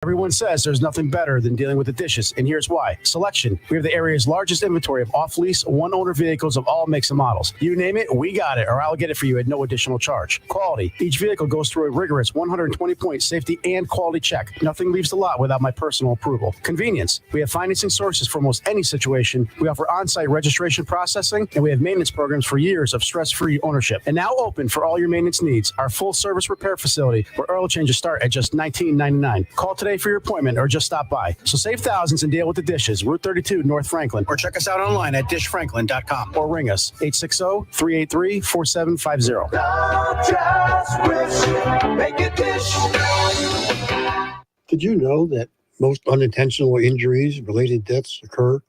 Everyone says there's nothing better than dealing with the dishes, and here's why. Selection. We have the area's largest inventory of off-lease, one-owner vehicles of all makes and models. You name it, we got it, or I'll get it for you at no additional charge. Quality. Each vehicle goes through a rigorous 120-point safety and quality check. Nothing leaves the lot without my personal approval. Convenience. We have financing sources for almost any situation. We offer on-site registration processing, and we have maintenance programs for years of stress-free ownership. And now open for all your maintenance needs. Our full-service repair facility, where oil changes start at just $19.99. Call today for your appointment or just stop by. So save thousands and deal with the dishes. Route 32, North Franklin. Or check us out online at dishfranklin.com or ring us 860-383-4750. Did you know that most unintentional injuries, related deaths occur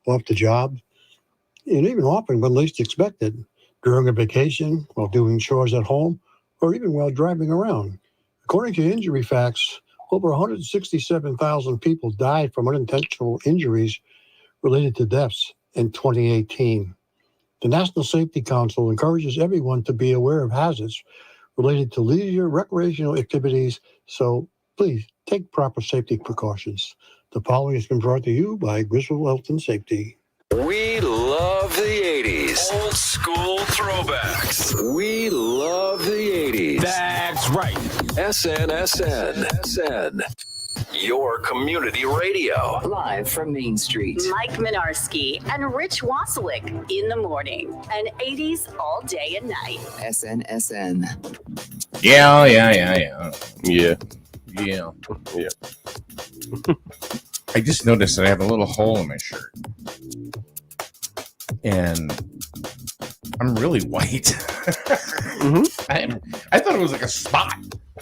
off the job? And even often when least expected, during a vacation, while doing chores at home, or even while driving around. According to Injury Facts, over 167,000 people died from unintentional injuries related to deaths in 2018. The National Safety Council encourages everyone to be aware of hazards related to leisure recreational activities, so please take proper safety precautions. The following has been brought to you by Griswold Health and Safety. We love the 80s. Old school throwbacks. We love the 80s. That's right. SN. Your community radio. Live from Main Street. Mike Minarski and Rich Wasilick in the morning. And 80s all day and night. SN. Yeah. I just noticed that I have a little hole in my shirt. And I'm really white. I thought it was like a spot.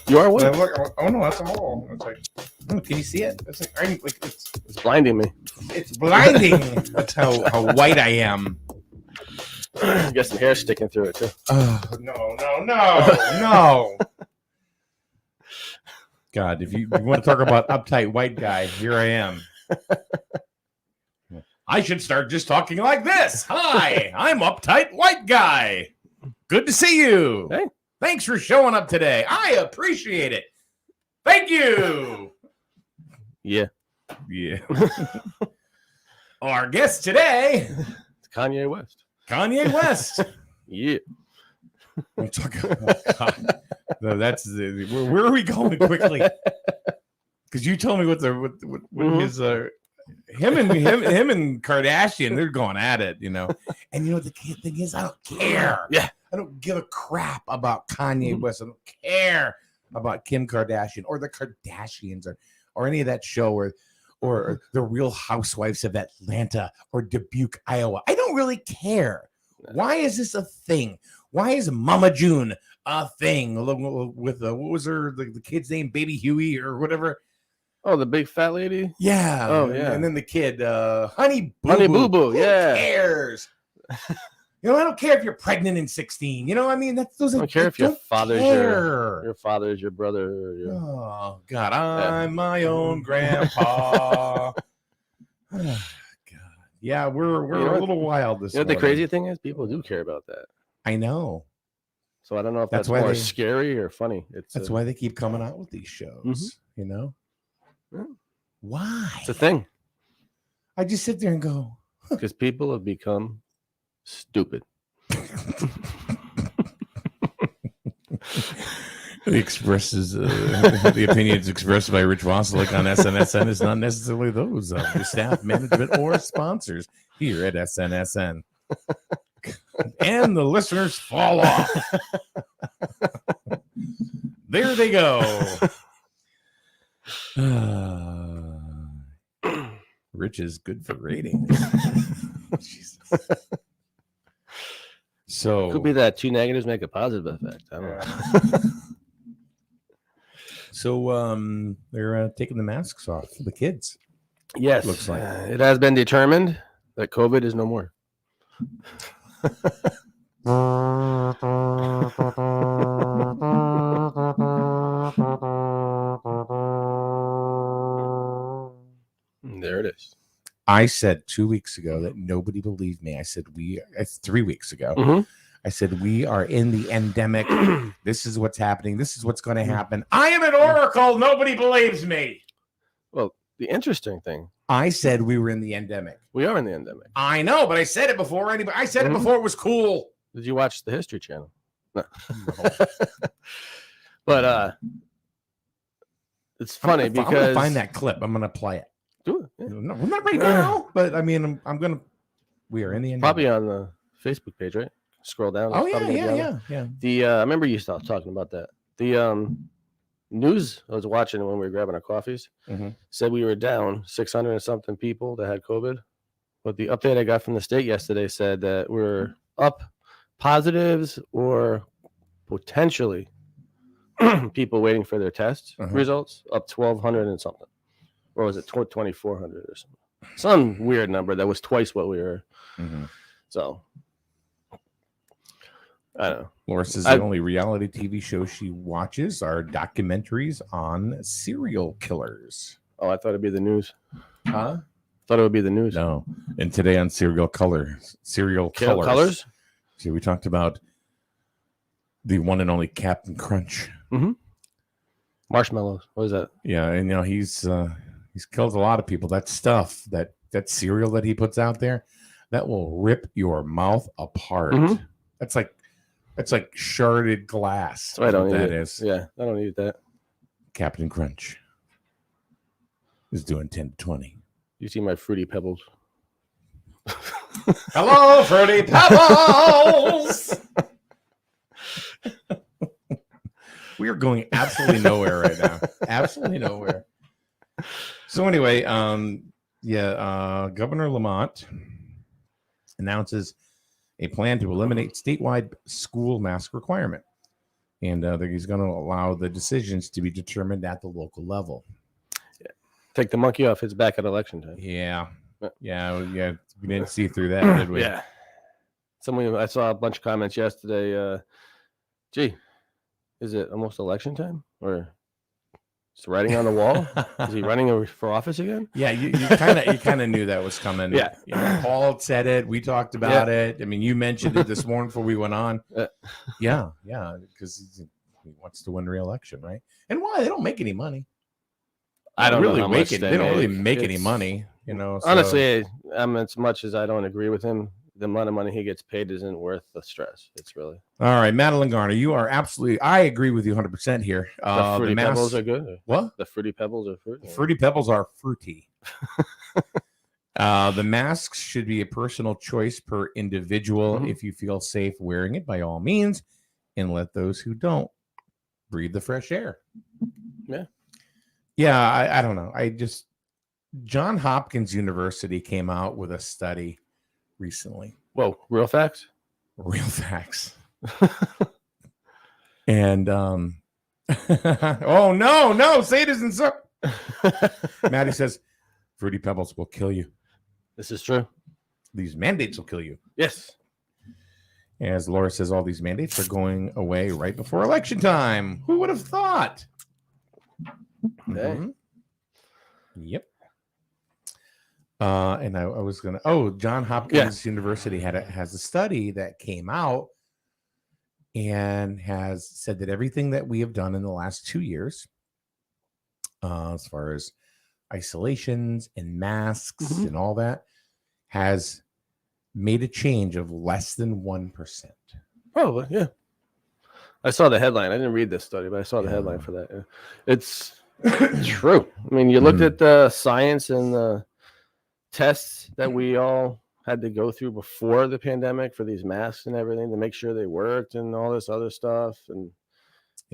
You are white. Oh no, that's a hole. It's like, oh, can you see it? It's like, it's blinding me. It's blinding. That's how white I am. Got some hair sticking through it too. No. God, if you want to talk about uptight white guy, here I am. I should start just talking like this. Hi, I'm uptight white guy. Good to see you. Hey. Thanks for showing up today. I appreciate it. Thank you. Yeah. Our guest today, It's Kanye West. Yeah. We're talking about God. No, that's where are we going quickly? Because you told me what his him and Kardashian, they're going at it, you know. And you know what the thing is, I don't care. Yeah. I don't give a crap about Kanye West. I don't care about Kim Kardashian or the Kardashians or any of that show or the Real Housewives of Atlanta or Dubuque, Iowa. I don't really care. Why is this a thing? Why is Mama June a thing with what was the kid's name, Baby Huey or whatever? Oh, the big fat lady? Yeah. Oh, yeah. And then the kid, Honey Boo Boo. Who cares? You know, I don't care if you're pregnant in 16. You know, I mean, those. I don't care if your father's your brother. Oh God, I'm my own grandpa. Oh, God, yeah, we're a little wild this. You know what the crazy thing is? People do care about that. I know. So I don't know if that's more scary or funny. That's why they keep coming out with these shows. You know. Yeah. Why? It's a thing. I just sit there and go. Because people have become stupid. The opinions expressed by Rich Wasilick on SNSN is not necessarily those of the staff, management, or sponsors here at SNSN. And the listeners fall off. There they go. Rich is good for ratings. Jesus. So could be that two negatives make a positive effect. I don't know. So they're taking the masks off for the kids. Yes, looks like it has been determined that COVID is no more. There it is. I said 2 weeks ago that nobody believed me. I said 3 weeks ago. Mm-hmm. I said we are in the endemic. This is what's happening. This is what's going to happen. I am an oracle. Nobody believes me. Well, the interesting thing, I said we were in the endemic. we are in the endemic. I know, but I said it before anybody. I said it before it was cool. Did you watch the History Channel? No. No. But it's funny I'm gonna because find that clip. I'm gonna play it. do it. Yeah. No, not right now, but I mean, I'm gonna. We are in the endemic. Probably on the Facebook page, right? Scroll down. Oh it's probably gonna be on there. yeah. The I remember you started talking about that. The news I was watching when we were grabbing our coffees Mhm. said we were down 600 and something people that had COVID. But the update I got from the state yesterday said that we're up positives or potentially people waiting for their test results up 1,200 and something. Or was it 2,400 or something? Some weird number that was twice what we were. So I don't know. Laura says the only reality TV shows she watches are documentaries on serial killers. Oh, I thought it'd be the news. Huh? Thought it would be the news. No. And today on serial colors. See, we talked about the one and only Captain Crunch. Marshmallows. What is that? Yeah, and he's killed a lot of people. That stuff, that cereal that he puts out there, that will rip your mouth apart. That's like sharded glass. So I don't what eat that it. is. Yeah, I don't eat that. Captain Crunch is doing 10 to 20. You see my Fruity Pebbles. Hello, Fruity Pebbles. We are going absolutely nowhere right now. Absolutely nowhere. So anyway, Governor Lamont announces a plan to eliminate statewide school mask requirement. And he's going to allow the decisions to be determined at the local level. Take the monkey off his back at election time. Yeah. We didn't see through that, did we? Yeah. I saw a bunch of comments yesterday. Gee, is it almost election time? Or is writing on the wall? Is he running for office again? Yeah, you kind of knew that was coming. Yeah. Paul said it. We talked about it. I mean, you mentioned it this morning before we went on. Yeah, because he wants to win re-election, right? And why? They don't make any money. I don't really know how make much it. they They don't really make. make any money, So. Honestly, as much as I don't agree with him, the amount of money he gets paid isn't worth the stress. It's really. All right, Madeline Garner, you are absolutely. I agree with you 100% here. The Fruity Pebbles are good. What? The Fruity Pebbles are fruity. Fruity Pebbles are fruity. The masks should be a personal choice per individual. If you feel safe wearing it, by all means, and let those who don't breathe the fresh air. Yeah, I don't know. Johns Hopkins University came out with a study recently. Whoa, real facts? Real facts. And oh no, say it isn't so. Maddie says Fruity Pebbles will kill you. This is true. These mandates will kill you. Yes. As Laura says, all these mandates are going away right before election time. Who would have thought? Yep. And I was gonna. Oh, Johns Hopkins University has a study that came out and has said that everything that we have done in the last 2 years, as far as isolations and masks and all that, has made a change of less than 1%. Probably, yeah. I saw the headline. I didn't read this study, but I saw the headline for that. Yeah. It's true. I mean, you looked at the science and the tests that we all had to go through before the pandemic for these masks and everything to make sure they worked and all this other stuff. And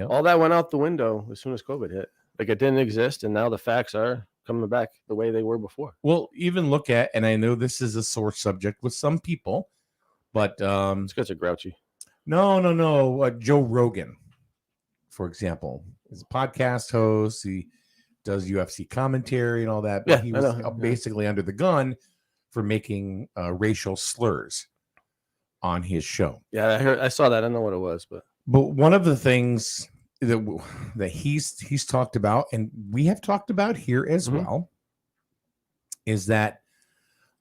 all that went out the window as soon as COVID hit. Like, it didn't exist. And now the facts are coming back the way they were before. Well, even look at, and I know this is a sore subject with some people, but it's because they're grouchy. No. Joe Rogan, for example, is a podcast host. He does UFC commentary and all that. But he was basically under the gun for making racial slurs on his show. Yeah, I saw that. I don't know what it was, but one of the things that he's talked about, and we have talked about here as well, is that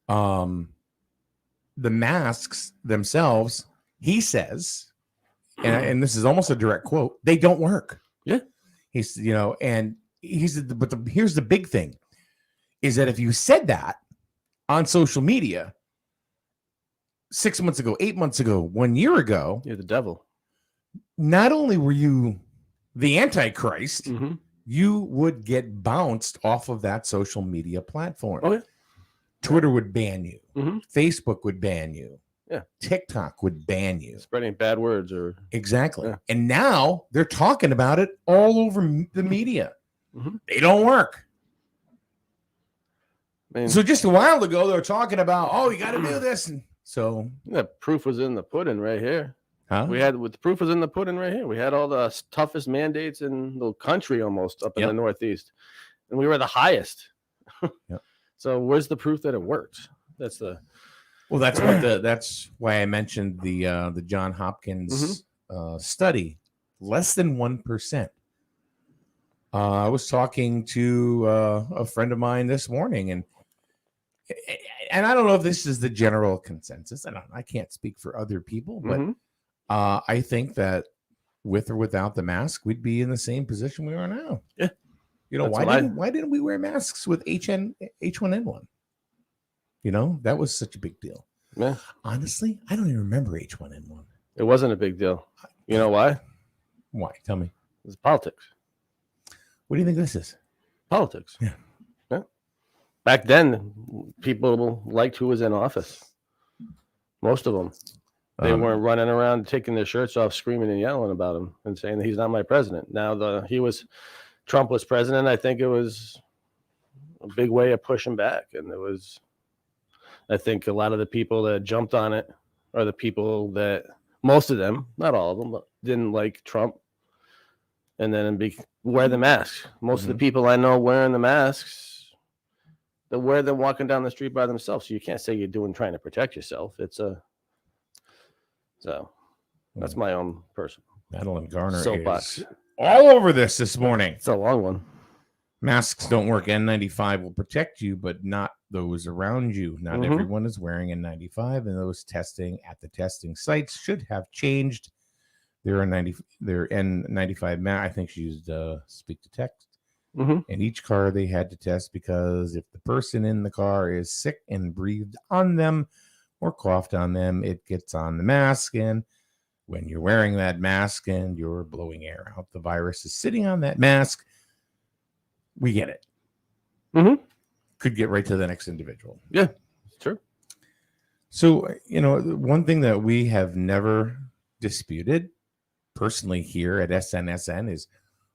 the masks themselves, he says, and this is almost a direct quote, they don't work. Yeah. He's, and he said, but here's the big thing. is that if you said that on social media 6 months ago, 8 months ago, 1 year ago, You're the devil. not only were you the Antichrist, Mm-hmm. you would get bounced off of that social media platform. Oh, yeah. Twitter would ban you. Mm-hmm. Facebook would ban you. Yeah. TikTok would ban you. Spreading bad words or Exactly. Yeah. And now they're talking about it all over the media. Mm-hmm. They don't work. I mean, So just a while ago, they were talking about, oh, you got to do this. And so, the proof was in the pudding right here. huh? The proof was in the pudding right here. We had all the toughest mandates in the country almost up in Yep. the Northeast, and we were the highest. Yep. So where's the proof that it worked? That's the Well, that's why I mentioned the John Hopkins study. Less than 1%. I was talking to a friend of mine this morning, and I don't know if this is the general consensus. I can't speak for other people, but Mhm. I think that with or without the mask, we'd be in the same position we are now. Yeah. You know, That's what why didn't we wear masks with H1N1? You know, that was such a big deal. Yeah. Honestly, I don't even remember H1N1. It wasn't a big deal. You know why? Why? Tell me. It's politics. What do you think this is? Politics. Yeah. Yeah. Back then, people liked who was in office. Most of them. They weren't running around taking their shirts off, screaming and yelling about him and saying that he's not my president. Now Trump was president. I think it was a big way of pushing back. And I think a lot of the people that jumped on it are the people that, most of them, not all of them, but didn't like Trump. And then wear the masks. Most of the people I know wearing the masks, they wear them walking down the street by themselves. So you can't say you're trying to protect yourself. So that's my own personal Madeline Garner soapbox. is all over this morning. It's a long one. Masks don't work. N95 will protect you, but not those around you. Not everyone is wearing N95, and those testing at the testing sites should have changed their N95 mask. I think she used speak to text. Mhm. And each car they had to test, because if the person in the car is sick and breathed on them or coughed on them, it gets on the mask. And when you're wearing that mask and you're blowing air out, the virus is sitting on that mask. We get it. Mhm. Could get right to the next individual. Yeah, it's true. So, you know, one thing that we have never disputed personally here at SNSN is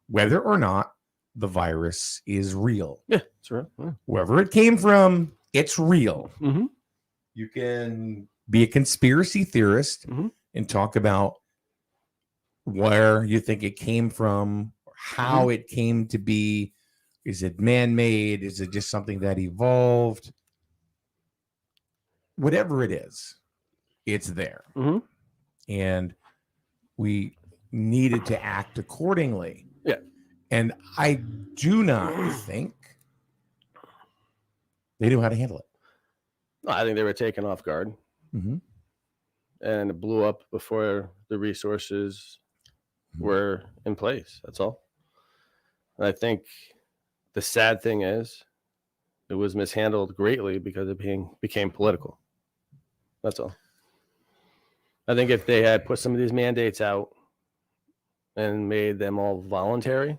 whether or not the virus is real. Yeah, it's true. Yeah. Wherever it came from, it's real. Mhm. You can be a conspiracy theorist and talk about where you think it came from, how it came to be. Is it man-made? Is it just something that evolved? Whatever it is, it's there. And we needed to act accordingly. Yeah. And I do not think they knew how to handle it. No, I think they were taken off guard, and it blew up before the resources were in place. That's all. And I think the sad thing is it was mishandled greatly because it became political. That's all. I think if they had put some of these mandates out and made them all voluntary,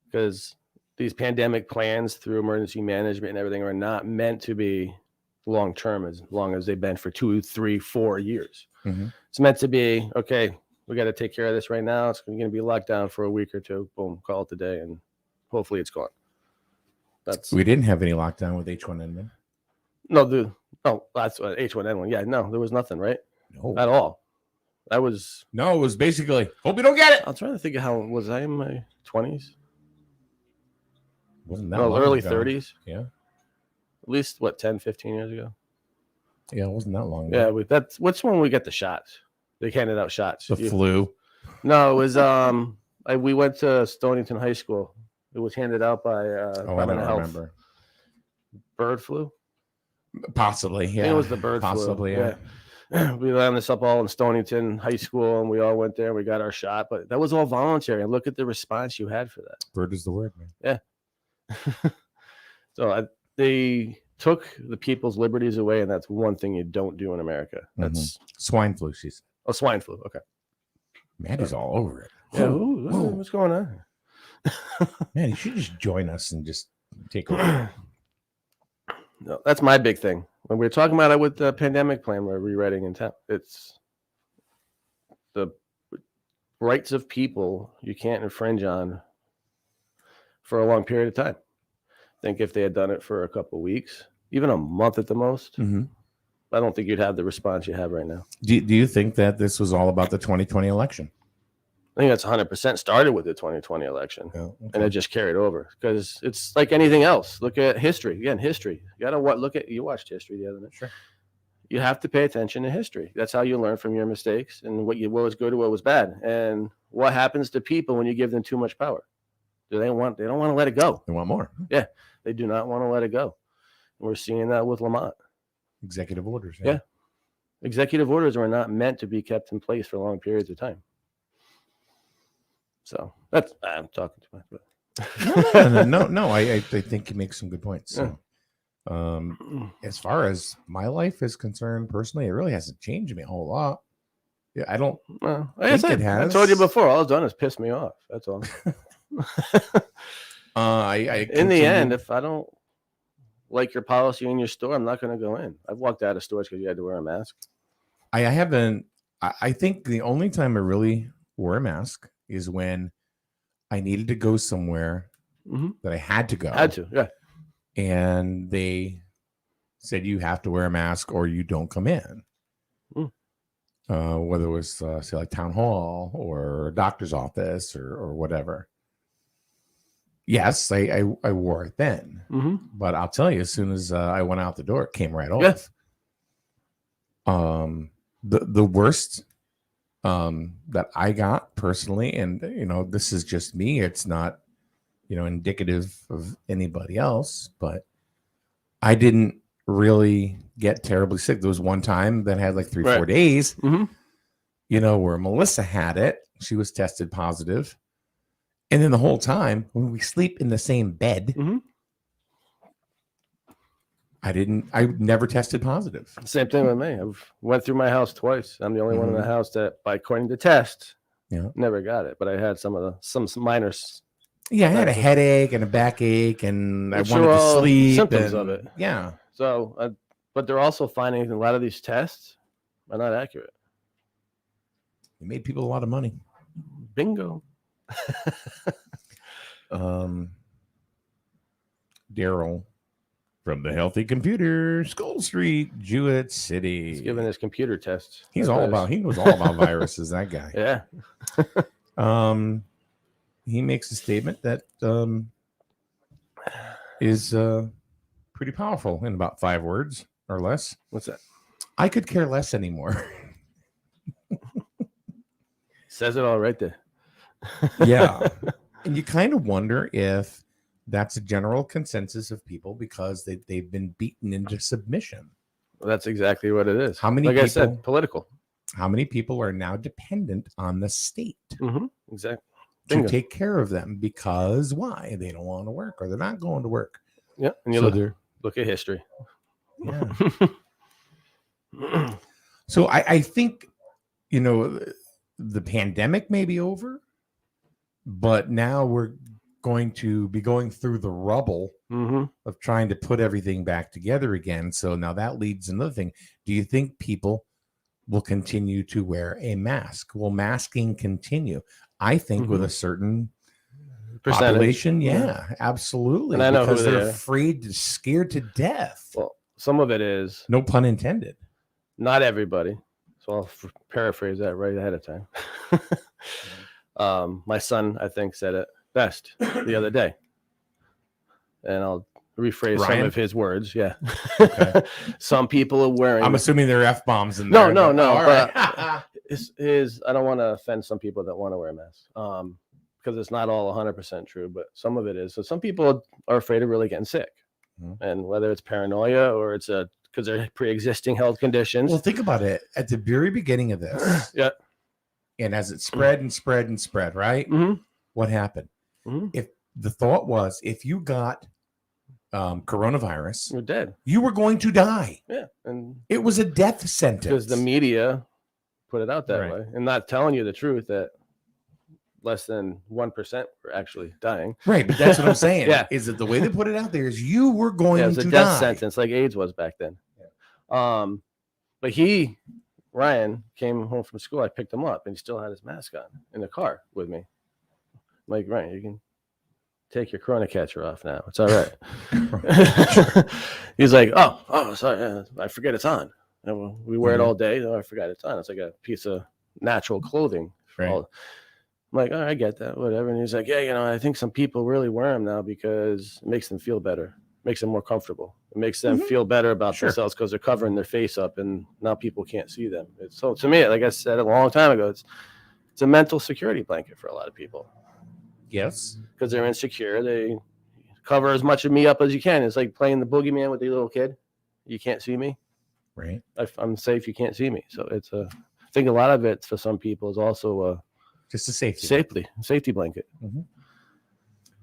because these pandemic plans through emergency management and everything are not meant to be long-term as long as they've been for 2, 3, 4 years. It's meant to be, okay, we got to take care of this right now. It's going to be locked down for a week or two. Boom, call it a day, and hopefully it's gone. We didn't have any lockdown with H1N1. No, dude. Oh, that's what H1N1. Yeah, no, there was nothing, right? No. At all. That was. No, it was basically, hope you don't get it. I'm trying to think of how was I in my 20s? Wasn't that No, long early ago. 30s. Yeah. At least, 10, 15 years ago? Yeah, it wasn't that long ago. Yeah, that's what's when we get the shots. They handed out shots. The flu. No, it was we went to Stonington High School. It was handed out by I Department don't of Health. remember. Bird flu? Possibly, I yeah. think it was the bird Possibly, flu. Yeah. We lined this up all in Stonington High School, and we all went there and we got our shot. But that was all voluntary. And look at the response you had for that. Bird is the word, man. Yeah. So they took the people's liberties away, and that's one thing you don't do in America. That's swine flu. She's swine flu. Okay. Maddie's all over it. Yeah. Whoa. What's going on? Man, you should just join us and just take over. No, that's my big thing. When we were talking about it with the pandemic plan, we're rewriting in town. It's the rights of people you can't infringe on for a long period of time. I think if they had done it for a couple of weeks, even a month at the most, I don't think you'd have the response you have right now. Do you think that this was all about the 2020 election? I think that's 100% started with the 2020 election, and it just carried over because it's like anything else. Look at history. Again, history. You got to you watched history the other night. Sure. You have to pay attention to history. That's how you learn from your mistakes and what was good or what was bad. And what happens to people when you give them too much power? They don't want to let it go. They want more. Yeah. They do not want to let it go. And we're seeing that with Lamont. Executive orders. Yeah. Executive orders were not meant to be kept in place for long periods of time. So I'm talking too much. But. No. I think you make some good points. So, as far as my life is concerned, personally, it really hasn't changed me a whole lot. Yeah, I don't. Well, like I said, I told you before. All it's done is piss me off. That's all. In the end, if I don't like your policy in your store, I'm not going to go in. I've walked out of stores because you had to wear a mask. I haven't. I think the only time I really wore a mask is when I needed to go somewhere that I had to go. Yeah. And they said you have to wear a mask or you don't come in. Whether it was say like town hall or a doctor's office or whatever. Yes, I wore it then. But I'll tell you, as soon as I went out the door, it came right off. The worst that I got personally, and this is just me, it's not indicative of anybody else, but I didn't really get terribly sick. There was one time that had like 3-4 days, where Melissa had it. She was tested positive. And then the whole time when we sleep in the same bed, I never tested positive. Same thing with me. I've went through my house twice. I'm the only one in the house that, according to test, never got it. But I had some minor. Yeah, I had a headache and a backache, and I wanted to sleep. Symptoms of it. Yeah. So, but they're also finding a lot of these tests are not accurate. It made people a lot of money. Bingo. Daryl from the Healthy Computer, Skull Street, Jewett City. He's giving his computer tests. He was all about viruses, that guy. Yeah. He makes a statement that is pretty powerful in about 5 words or less. What's that? I could care less anymore. Says it all right there. Yeah. And you kind of wonder if that's a general consensus of people because they've been beaten into submission. Well, that's exactly what it is. How many like people, I said, political. How many people are now dependent on the state exactly to take care of them because why? They don't want to work or they're not going to work. Yeah. And you look at history. Yeah. So I think, the pandemic may be over, but now we're going to be going through the rubble of trying to put everything back together again. So now that leads another thing. Do you think people will continue to wear a mask? Will masking continue? I think with a certain population, absolutely. And I know because who they're afraid, scared to death. Well, some of it is no pun intended. Not everybody. So I'll paraphrase that right ahead of time. My son, I think, said it best the other day. And I'll rephrase some of his words. Yeah. Okay. Some people are wearing. I'm assuming there are F-bombs in there. No. Right. I don't want to offend some people that want to wear masks. Because it's not all 100% true, but some of it is. So some people are afraid of really getting sick. And whether it's paranoia or it's because they're pre-existing health conditions. Well, think about it. At the very beginning of this, and as it spread and spread and spread, right? What happened? If the thought was, if you got coronavirus, You're dead. you were going to die. Yeah, and It was a death sentence. because the media put it out that Right. way and not telling you the truth that less than 1% were actually dying. Right, but that's what I'm saying. Yeah. Is that the way they put it out there is you were going Yeah, it was to a death die. sentence like AIDS was back then. Yeah. But Ryan came home from school. I picked him up and he still had his mask on in the car with me. I'm like, Ryan, you can take your corona catcher off now. It's all right. He's like, oh, sorry. I forget it's on. And we wear it all day. Oh, I forgot it's on. It's like a piece of natural clothing. Right. I'm like, oh, I get that, whatever. And he's like, yeah, I think some people really wear them now because it makes them feel better, makes them more comfortable. It makes them feel better about themselves because they're covering their face up, and now people can't see them. So to me, like I said a long time ago, it's a mental security blanket for a lot of people. Yes. Because they're insecure. They cover as much of me up as you can. It's like playing the boogeyman with the little kid. You can't see me. Right. I'm safe. You can't see me. So I think a lot of it for some people is also Just a safety blanket. Mm-hmm.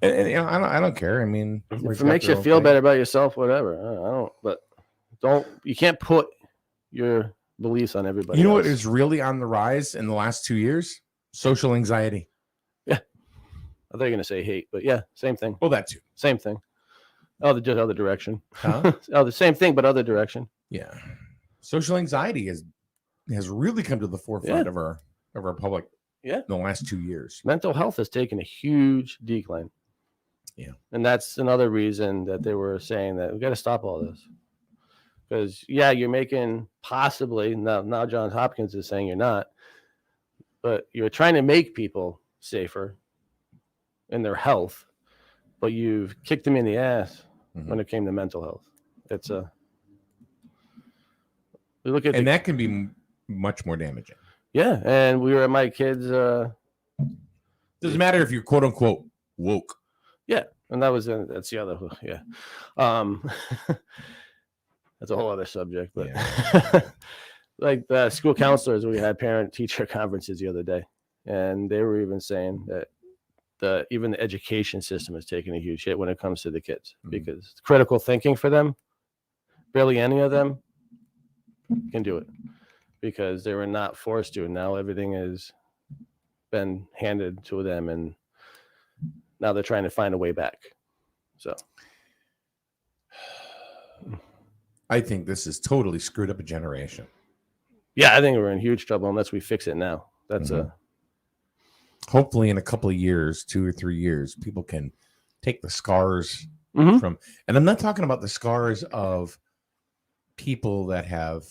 And I don't care. I mean, If it makes you feel better about yourself, whatever. You can't put your beliefs on everybody. You know else. what is really on the rise in the last 2 years? Social anxiety. I thought you were going to say hate, but yeah, same thing. Well, that too. Same thing. Oh, just other direction. Huh? The same thing, but other direction. Yeah. Social anxiety has really come to the forefront of our public in the last 2 years. Mental health has taken a huge decline. Yeah. And that's another reason that they were saying that we got to stop all this. Because, you're making possibly, now Johns Hopkins is saying you're not, but you're trying to make people safer in their health, but you've kicked them in the ass when it came to mental health. It's we look at that can be much more damaging. Yeah, and we were at my kids' Doesn't matter if you're quote unquote woke. Yeah, and that's the other that's a whole other subject, but like the school counselors, we had parent teacher conferences the other day, and they were even saying that even the education system is taking a huge hit when it comes to the kids because critical thinking for them, barely any of them can do it because they were not forced to. Now everything has been handed to them, and now they're trying to find a way back. So I think this has totally screwed up a generation. Yeah, I think we're in huge trouble unless we fix it now. That's hopefully in a couple of years, 2 or 3 years, people can take the scars from, and I'm not talking about the scars of people that have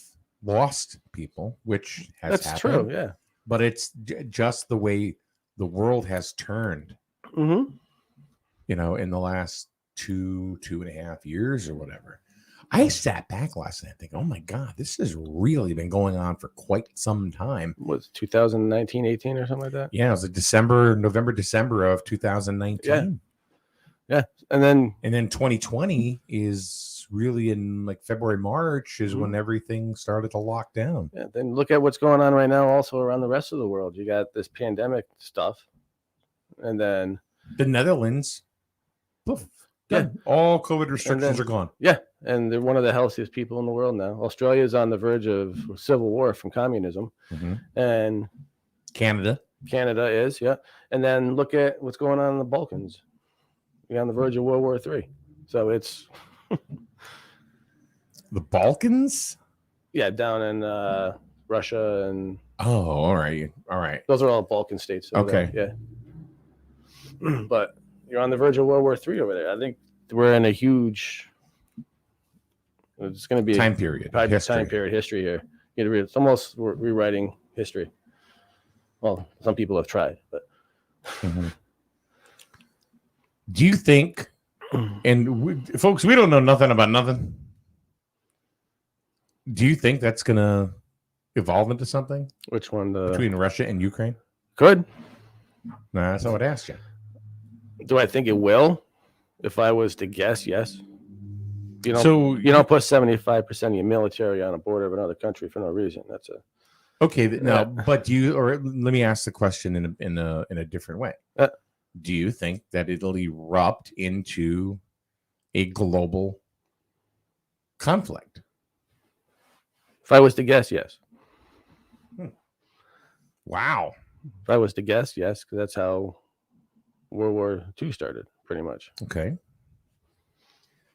lost people, which has that's happened. true. Yeah, But it's just the way the world has turned, in the last 2.5 years or whatever. I sat back last night and think, oh my God, this has really been going on for quite some time. Was 2019, 18 or something like that? Yeah, it was November, December of 2019. Yeah. And then 2020 is really in like February, March is when everything started to lock down. Yeah, then look at what's going on right now also around the rest of the world. You got this pandemic stuff. And then the Netherlands, poof, done. All COVID restrictions are gone. Yeah. And they're one of the healthiest people in the world now. Australia is on the verge of civil war from communism. And Canada is, yeah. And then look at what's going on in the Balkans. You're on the verge of World War III. So it's the Balkans? Yeah, down in Russia and all right. Those are all Balkan states. Okay. There. Yeah. But you're on the verge of World War III over there. I think we're in a huge it's going to be time period history here. It's almost rewriting history. Well, some people have tried, but do you think, and folks, we don't know nothing about nothing. Do you think that's going to evolve into something? Which one? Between Russia and Ukraine? Could. No, that's not what I asked you. Do I think it will? If I was to guess, yes. You don't put 75% of your military on a border of another country for no reason. That's okay. No, but let me ask the question in a different way. Do you think that it'll erupt into a global conflict? If I was to guess, yes. Wow. If I was to guess, yes, because that's how World War II started, pretty much. Okay.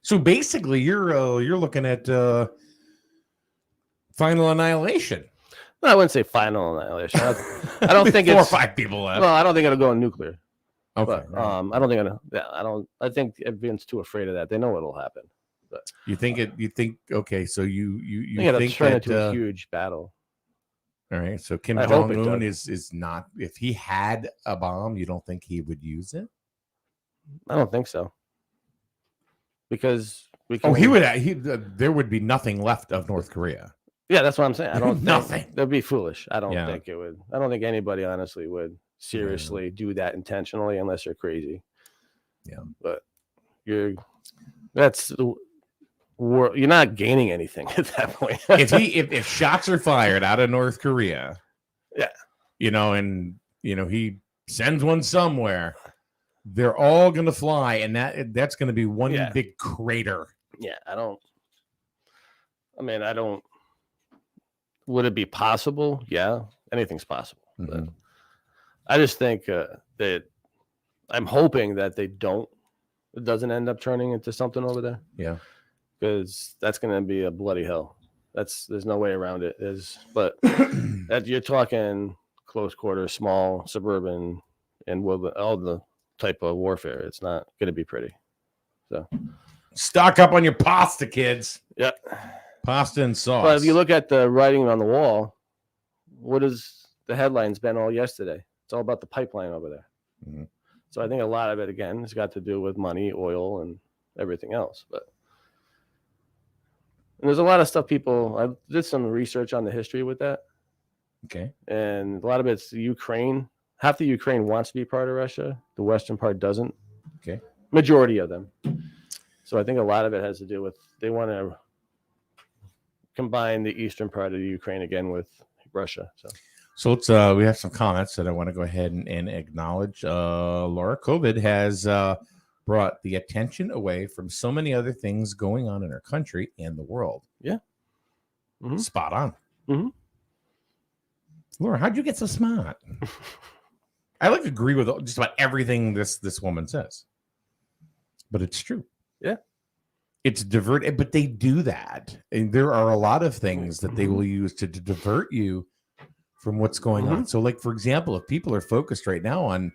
So basically, you're looking at final annihilation. No, I wouldn't say final annihilation. I don't think 4 or it's 5 people left. well. I don't think it'll go nuclear. Okay. But I don't think it'll. Yeah, I don't. I think everyone's too afraid of that. They know what'll happen. But You think it? You think okay? So you I think it'll think turn that into a huge battle. all right. So Kim I hope Jong it Un does. is not. If he had a bomb, you don't think he would use it? I don't think so. Because we can. Oh, he would. There would be nothing left of North Korea. Yeah, that's what I'm saying. I don't Nothing. think that'd be foolish. I don't Yeah. think it would. I don't think anybody honestly would seriously do that intentionally unless you're crazy. Yeah. But that's the war. You're not gaining anything at that point. if shots are fired out of North Korea, Yeah. and he sends one somewhere, they're all gonna fly, and that's gonna be one Yeah. big crater. Yeah, I don't. Would it be possible? Yeah, anything's possible. But Mhm. I just think that I'm hoping that it doesn't end up turning into something over there. Yeah. Because that's going to be a bloody hell. There's no way around it. But that you're talking close quarters, small, suburban, and all the type of warfare. It's not going to be pretty. So Stock up on your pasta, kids. yeah. Pasta and sauce. But if you look at the writing on the wall, what has the headlines been all yesterday? It's all about the pipeline over there. Mhm. So I think a lot of it, again, has got to do with money, oil, and everything else. And there's a lot of stuff I did some research on the history with that. Okay. And a lot of it's Ukraine. Half the Ukraine wants to be part of Russia. The western part doesn't. Okay. Majority of them. So I think a lot of it has to do with they want to combine the eastern part of the Ukraine again with Russia. So let's we have some comments that I want to go ahead and acknowledge. Laura, COVID has brought the attention away from so many other things going on in our country and the world. Yeah. Mhm. Spot on. Mhm. Laura, how'd you get so smart? I agree with just about everything this woman says, but it's true. Yeah. It's diverted, but they do that. And there are a lot of things that they will use to divert you from what's going on. So, like, for example, if people are focused right now on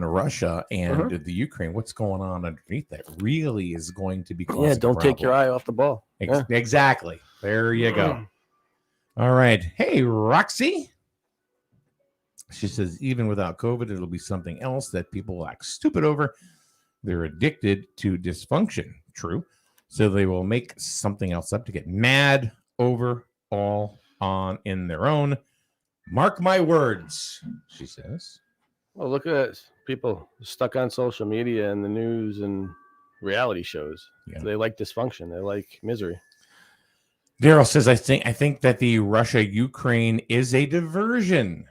Russia and the Ukraine, what's going on underneath that really is going to be causing Don't take your eye off the ball. Exactly. There you go. All right. Hey, Roxy. She says, even without COVID, it'll be something else that people will act stupid over. They're addicted to dysfunction. True. So they will make something else up to get mad over all on in their own. Mark my words, she says. Well, look at people stuck on social media and the news and reality shows. Yeah. They like dysfunction. They like misery. Daryl says, I think that the Russia-Ukraine is a diversion.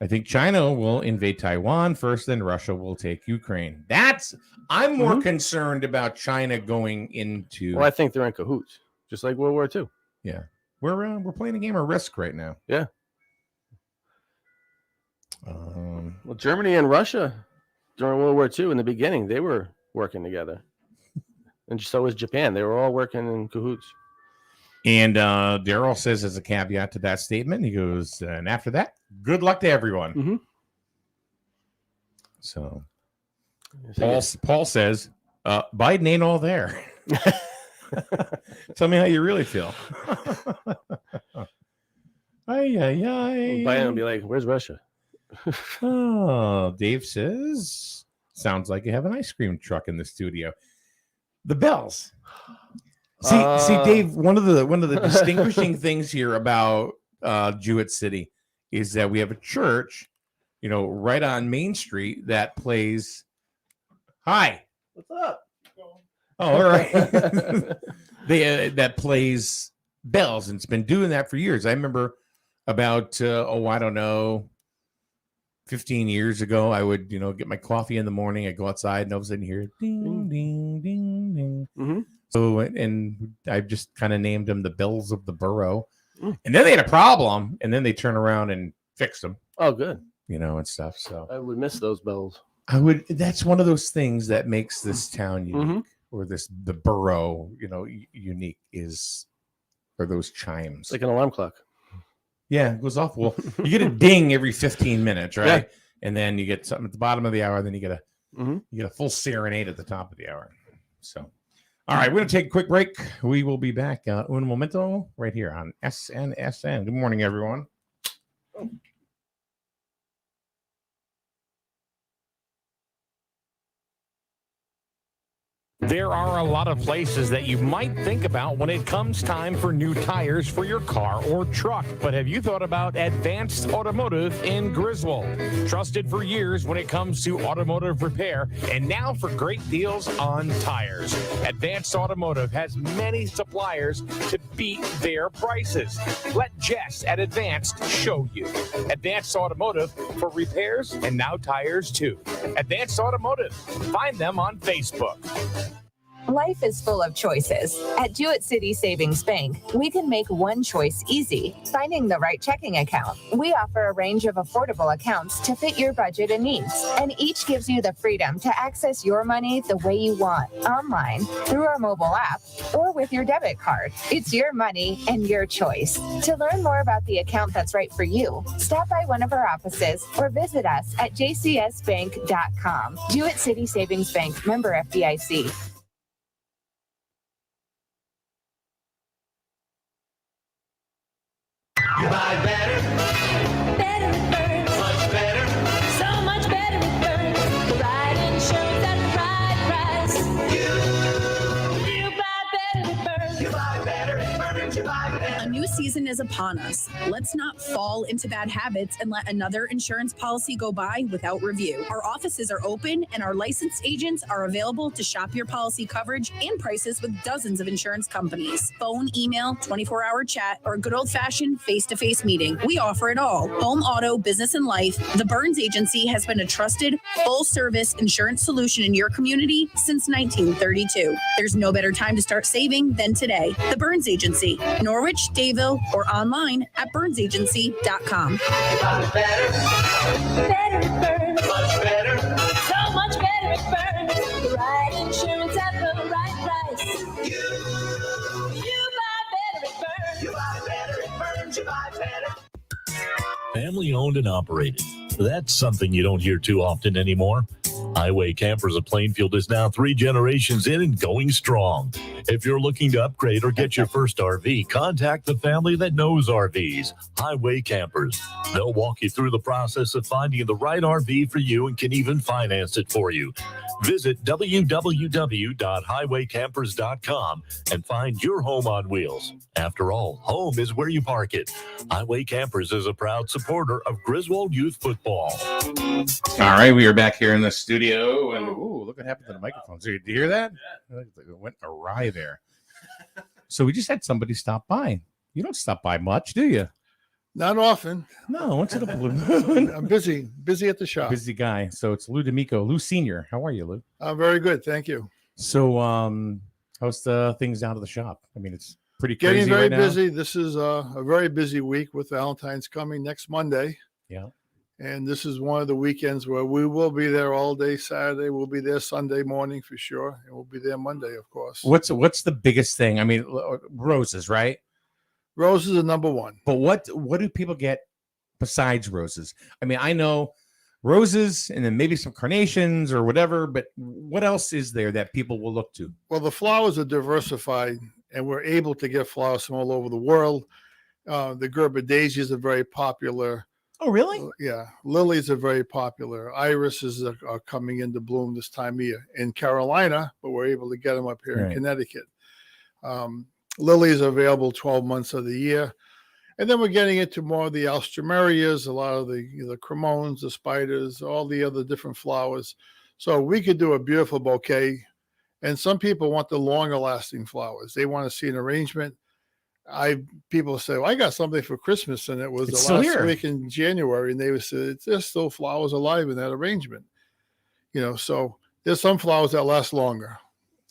I think China will invade Taiwan first, then Russia will take Ukraine. I'm more concerned about China going into. Well, I think they're in cahoots, just like World War II. Yeah, we're playing a game of Risk right now. Yeah. Well, Germany and Russia during World War II in the beginning, they were working together, and so was Japan. They were all working in cahoots. And Daryl says, as a caveat to that statement, he goes, and after that, good luck to everyone. So Paul says, Biden ain't all there. Tell me how you really feel. Biden will be like, where's Russia? Oh, Dave says, sounds like you have an ice cream truck in the studio. The bells. See, Dave, one of the distinguishing things here about Jewett City is that we have a church, right on Main Street that plays. Hi. What's up? Oh, all right. That plays bells, and it's been doing that for years. I remember about I don't know, 15 years ago, I would, get my coffee in the morning. I'd go outside and all of a sudden hear ding, ding, ding, ding. Mm-hmm. So, and I just kind of named them the bells of the borough. And then they had a problem, and then they turn around and fix them. Oh, good. And stuff. So I would miss those bells. That's one of those things that makes this town unique, or the borough, unique are those chimes. Like an alarm clock. Yeah, it goes off. Well, you get a ding every 15 minutes, right? Yeah. And then you get something at the bottom of the hour. Then you get a full serenade at the top of the hour. So, all right, we're going to take a quick break. We will be back un momento right here on SNSN. Good morning, everyone. There are a lot of places that you might think about when it comes time for new tires for your car or truck. But have you thought about Advanced Automotive in Griswold? Trusted for years when it comes to automotive repair, and now for great deals on tires. Advanced Automotive has many suppliers to beat their prices. Let Jess at Advanced show you. Advanced Automotive for repairs and now tires too. Advanced Automotive. Find them on Facebook. Life is full of choices. At Jewett City Savings Bank, we can make one choice easy, finding the right checking account. We offer a range of affordable accounts to fit your budget and needs, and each gives you the freedom to access your money the way you want, online, through our mobile app, or with your debit card. It's your money and your choice. To learn more about the account that's right for you, stop by one of our offices or visit us at jcsbank.com. Jewett City Savings Bank, member FDIC. You buy better. Better with Burns. Much better. So much better with Burns. The right insurance at the right price. You buy better with Burns. You buy better with Burns. You buy better. A new season is upon us. Let's not fall into bad habits and let another insurance policy go by without review. Our offices are open and our licensed agents are available to shop your policy coverage and prices with dozens of insurance companies. Phone, email, 24-hour chat, or a good old-fashioned face-to-face meeting. We offer it all. Home, auto, business, and life. The Burns Agency has been a trusted, full-service insurance solution in your community since 1932. There's no better time to start saving than today. The Burns Agency, Norwich, Dayville, or online at burnsagency.com. Better. Better with Burns. Much better. So much better with Burns. The right insurance at the right price. You buy better with Burns. You buy better with Burns. You buy better. Family owned and operated. That's something you don't hear too often anymore. Highway Campers of Plainfield is now 3 generations in and going strong. If you're looking to upgrade or get your first RV, contact the family that knows RVs, Highway Campers. They'll walk you through the process of finding the right RV for you and can even finance it for you. Visit www.highwaycampers.com and find your home on wheels. After all, home is where you park it. Highway Campers is a proud supporter of Griswold Youth Football. All right, we are back here in the studio, and look what happened to the microphones. Did you hear that? It went awry there. So we just had somebody stop by. You don't stop by much, do you? Not often. No, once in a blue moon. I'm busy at the shop. Busy guy. So it's Lou D'Amico. Lou Senior. How are you, Lou? I'm very good, thank you. So, how's the things down to the shop? I mean, it's pretty crazy. Getting very right busy. This is a very busy week with Valentine's coming next Monday. Yeah. And this is one of the weekends where we will be there all day Saturday. We'll be there Sunday morning for sure. And we'll be there Monday, of course. What's the biggest thing? I mean, roses, right? Roses are number one. But what do people get besides roses? I mean, I know roses and then maybe some carnations or whatever, but what else is there that people will look to? Well, the flowers are diversified and we're able to get flowers from all over the world. The Gerber daisies are very popular. Oh, really? Yeah. Lilies are very popular. Irises are coming into bloom this time of year in Carolina, but we're able to get them up here in Connecticut. Lilies are available 12 months of the year. And then we're getting into more of the alströmerias, a lot of the cremones, the spiders, all the other different flowers. So we could do a beautiful bouquet. And some people want the longer lasting flowers. They want to see an arrangement People say, well, I got something for Christmas, and it was It's the still last here. week in January, and they would say there's still flowers alive in that arrangement. So there's some flowers that last longer,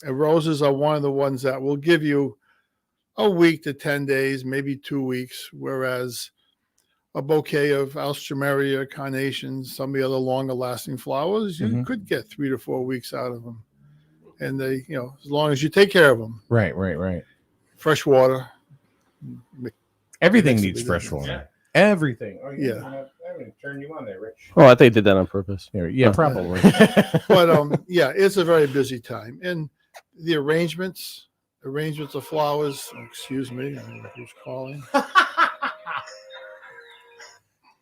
and roses are one of the ones that will give you a week to 10 days, maybe 2 weeks, whereas a bouquet of alstroemeria, carnations, some of the other longer lasting flowers, you could get 3 to 4 weeks out of them. And they, as long as you take care of them. Right. Fresh water. Everything makes a needs big fresh difference. water. Everything. Oh, Yeah. I'm going to turn you on there, Rich. Oh, I think they did that on purpose. Yeah, probably. But it's a very busy time. And the arrangements of flowers. Excuse me, I don't know who's calling.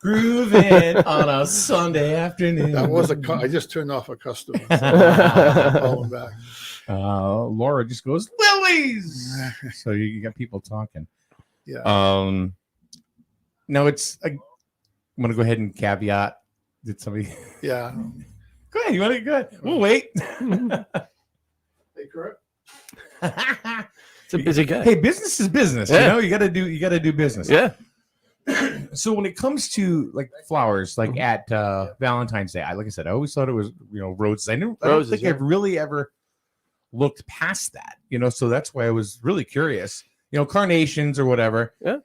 Grooving on a Sunday afternoon. That was I just turned off a customer. So I'm calling back. Laura just goes, Lilies. So you got people talking. Yeah. No, I'm gonna go ahead and caveat. Did somebody? Yeah. Go ahead. You want to go ahead? We'll wait. Hey, Kurt. It's a busy guy. Hey, business is business. Yeah. You gotta do business. Yeah. So when it comes to like flowers, like at Valentine's Day, like I said, I always thought it was roses. I don't think I've really ever looked past that. So that's why I was really curious. Carnations or whatever. Yeah.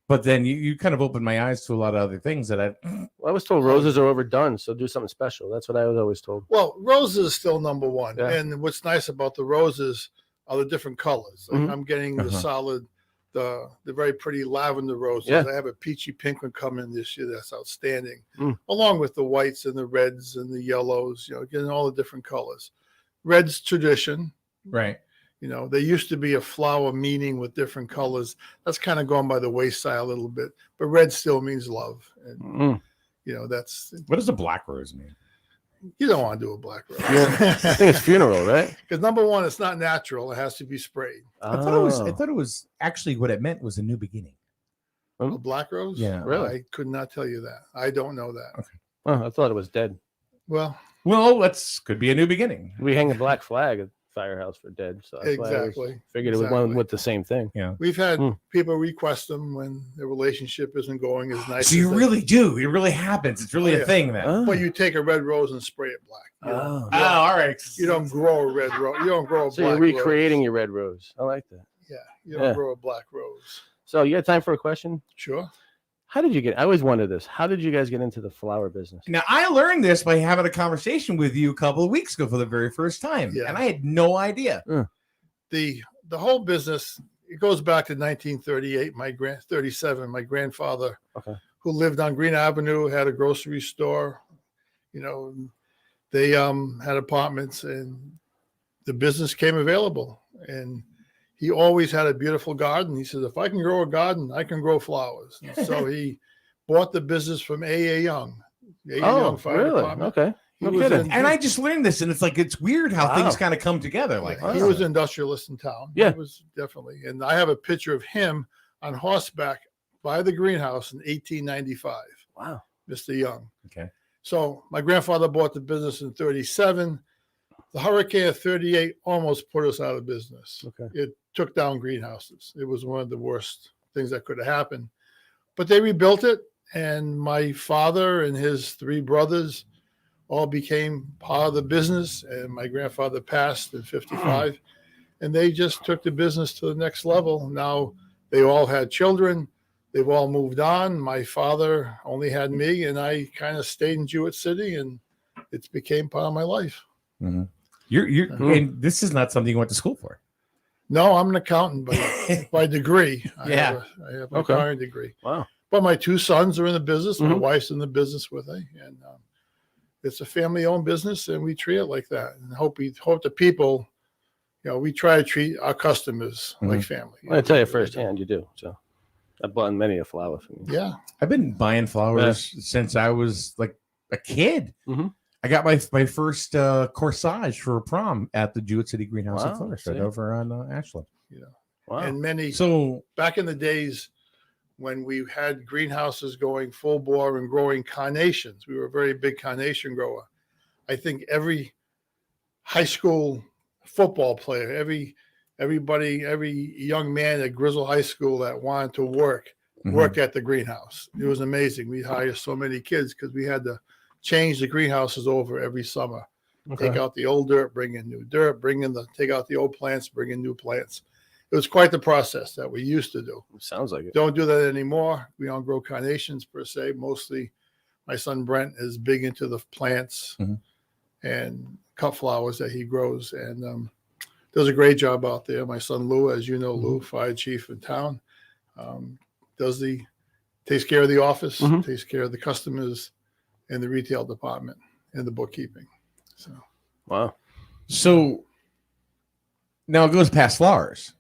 But then you kind of opened my eyes to a lot of other things that I was told roses are overdone, so do something special. That's what I was always told. Well, roses is still number one. Yeah. And what's nice about the roses are the different colors. Like I'm getting the solid, the very pretty lavender roses. Yeah. I have a peachy pink one coming this year that's outstanding, along with the whites and the reds and the yellows, getting all the different colors. Red's tradition. Right. There used to be a flower meaning with different colors. That's kind of gone by the wayside a little bit, but red still means love. And, that's. What does a black rose mean? You don't want to do a black rose. I think it's funeral, right? Because number one, it's not natural. It has to be sprayed. I thought it was actually what it meant was a new beginning. A black rose? Yeah. Really? I could not tell you that. I don't know that. Okay. Oh, I thought it was dead. Well, could be a new beginning. We hang a black flag at Firehouse for dead. So that's why I exactly. figured it was one with the same thing. Yeah. We've had people request them when the relationship isn't going as nice. So you as they- really do. It really happens. It's really Oh, a yeah. thing then. But you take a red rose and spray it black. Oh. All right. You don't grow a red rose. You don't grow a So black you're recreating your red rose. I like that. rose. Yeah. You don't Yeah. grow a black rose. So you got time for a question? Sure. How did you get? I always wondered this. How did you guys get into the flower business? Now I learned this by having a conversation with you a couple of weeks ago for the very first time, Yeah. and I had no idea. The whole business, it goes back to 1938. 37. My grandfather, who lived on Green Avenue, had a grocery store. They had apartments, and the business came available. And he always had a beautiful garden. He says, if I can grow a garden, I can grow flowers. And so he bought the business from A.A. Young. A.A. Young Fire really? Department. Okay. He was And I just learned this, and it's weird how things kind of come together. Like he was an industrialist in town. Yeah. He was definitely. And I have a picture of him on horseback by the greenhouse in 1895. Wow. Mr. Young. Okay. So my grandfather bought the business in 37. The hurricane of 38 almost put us out of business. Okay. It took down greenhouses. It was one of the worst things that could have happened. But they rebuilt it, and my father and his 3 brothers all became part of the business, and my grandfather passed in 55, and they just took the business to the next level. Now they all had children. They've all moved on. My father only had me, and I kind of stayed in Jewett City, and it's became part of my life. Mm-hmm. And this is not something you went to school for. No, I'm an accountant by degree. I have an Okay. accounting degree. Wow. But my 2 sons are in the business. My wife's in the business with me, and it's a family-owned business, and we treat it like that. And hope the people, we try to treat our customers like family. I tell you firsthand, you do. So I bought many a flower from you. Yeah. I've been buying flowers since I was like a kid. Mm-hmm. I got my first corsage for a prom at the Jewett City Greenhouse Wow, and Florist right see. over on Ashland. Wow. And So back in the days when we had greenhouses going full bore and growing carnations, we were a very big carnation grower. I think every high school football player, every every young man at Grizzle High School that wanted to worked at the greenhouse. It was amazing. We hired so many kids because we had to change the greenhouses over every summer. Okay. Take out the old dirt, bring in new dirt, take out the old plants, bring in new plants. It was quite the process that we used to do. Sounds like it. Don't do that anymore. We don't grow carnations per se. Mostly my son Brent is big into the plants and cut flowers that he grows, and does a great job out there. My son Lou, as you know, Lou, fire chief in town, takes care of the office, takes care of the customers in the retail department and the bookkeeping. So, wow. So now it goes past flowers.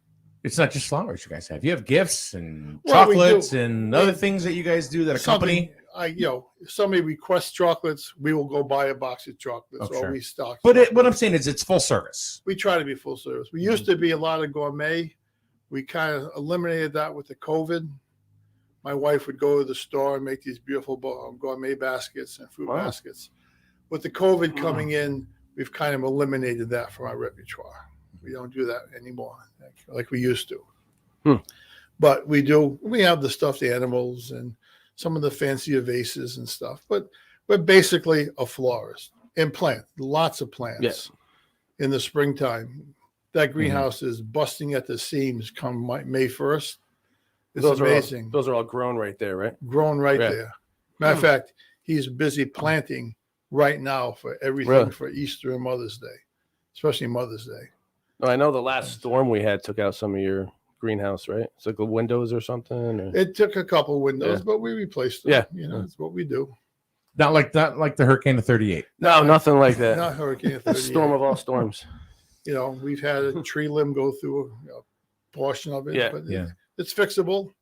It's not just flowers you guys have. You have gifts and chocolates and other things that you guys do that accompany. If somebody requests chocolates, we will go buy a box of chocolates, or we stock. But what I'm saying is it's full service. We try to be full service. We used to be a lot of gourmet. We kind of eliminated that with the COVID. My wife would go to the store and make these beautiful gourmet baskets and fruit baskets. With the COVID coming in, we've kind of eliminated that from our repertoire. We don't do that anymore like we used to. But we have the stuffed animals and some of the fancier vases and stuff. But we're basically a florist and plant lots of plants in the springtime. That greenhouse is busting at the seams come May 1st. It's amazing. Those are all grown right there, right? Grown right there. Matter of fact, he's busy planting right now for everything for Easter and Mother's Day, especially Mother's Day. No, I know the last storm we had took out some of your greenhouse, right? It's like the windows or something. Or... It took a couple windows, but we replaced them. It's what we do. Not like the Hurricane of 38. No, nothing like that. Not Hurricane of 38. Storm of all storms. We've had a tree limb go through a portion of it, but it's fixable.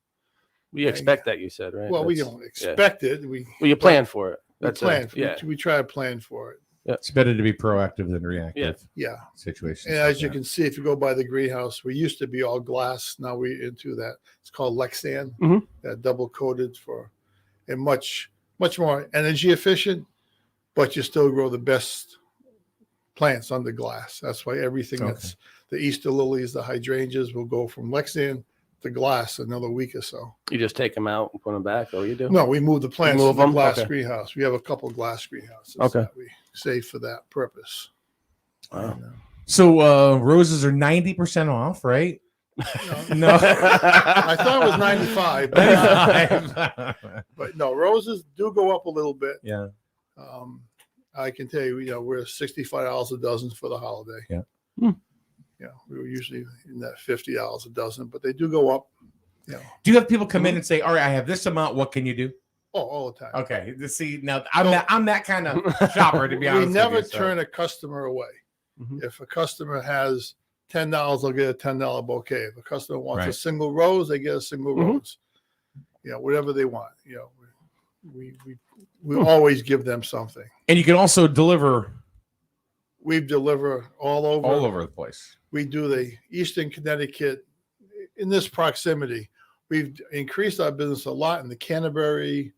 We expect that, you said, right? Well, we don't expect it. You plan for it. We try to plan for it. Yeah. It's better to be proactive than reactive. Yeah. Situations. And as you can see, if you go by the greenhouse, we used to be all glass. Now we're into that. It's called Lexan, that double coated and much more energy efficient, but you still grow the best plants under glass. That's why everything that's the Easter lilies, the hydrangeas will go from Lexan to glass another week or so. You just take them out and put them back, or you do? No, we move the plants to the glass greenhouse. We have a couple of glass greenhouses that we save for that purpose. Wow. So roses are 90% off, right? No. I thought it was 95. But no, roses do go up a little bit. Yeah. I can tell you, we're $65 a dozen for the holiday. Yeah. We were usually in that $50 a dozen, but they do go up. Do you have people come in and say, all right, I have this amount. What can you do? Oh, all the time. Okay. See, now I'm that kind of shopper, to be honest. We never turn a customer away. If a customer has $10, they'll get a $10 bouquet. If a customer wants a single rose, they get a single rose. Whatever they want. We always give them something. And you can also deliver. We deliver all over the place. We do the Eastern Connecticut in this proximity. We've increased our business a lot in the Canterbury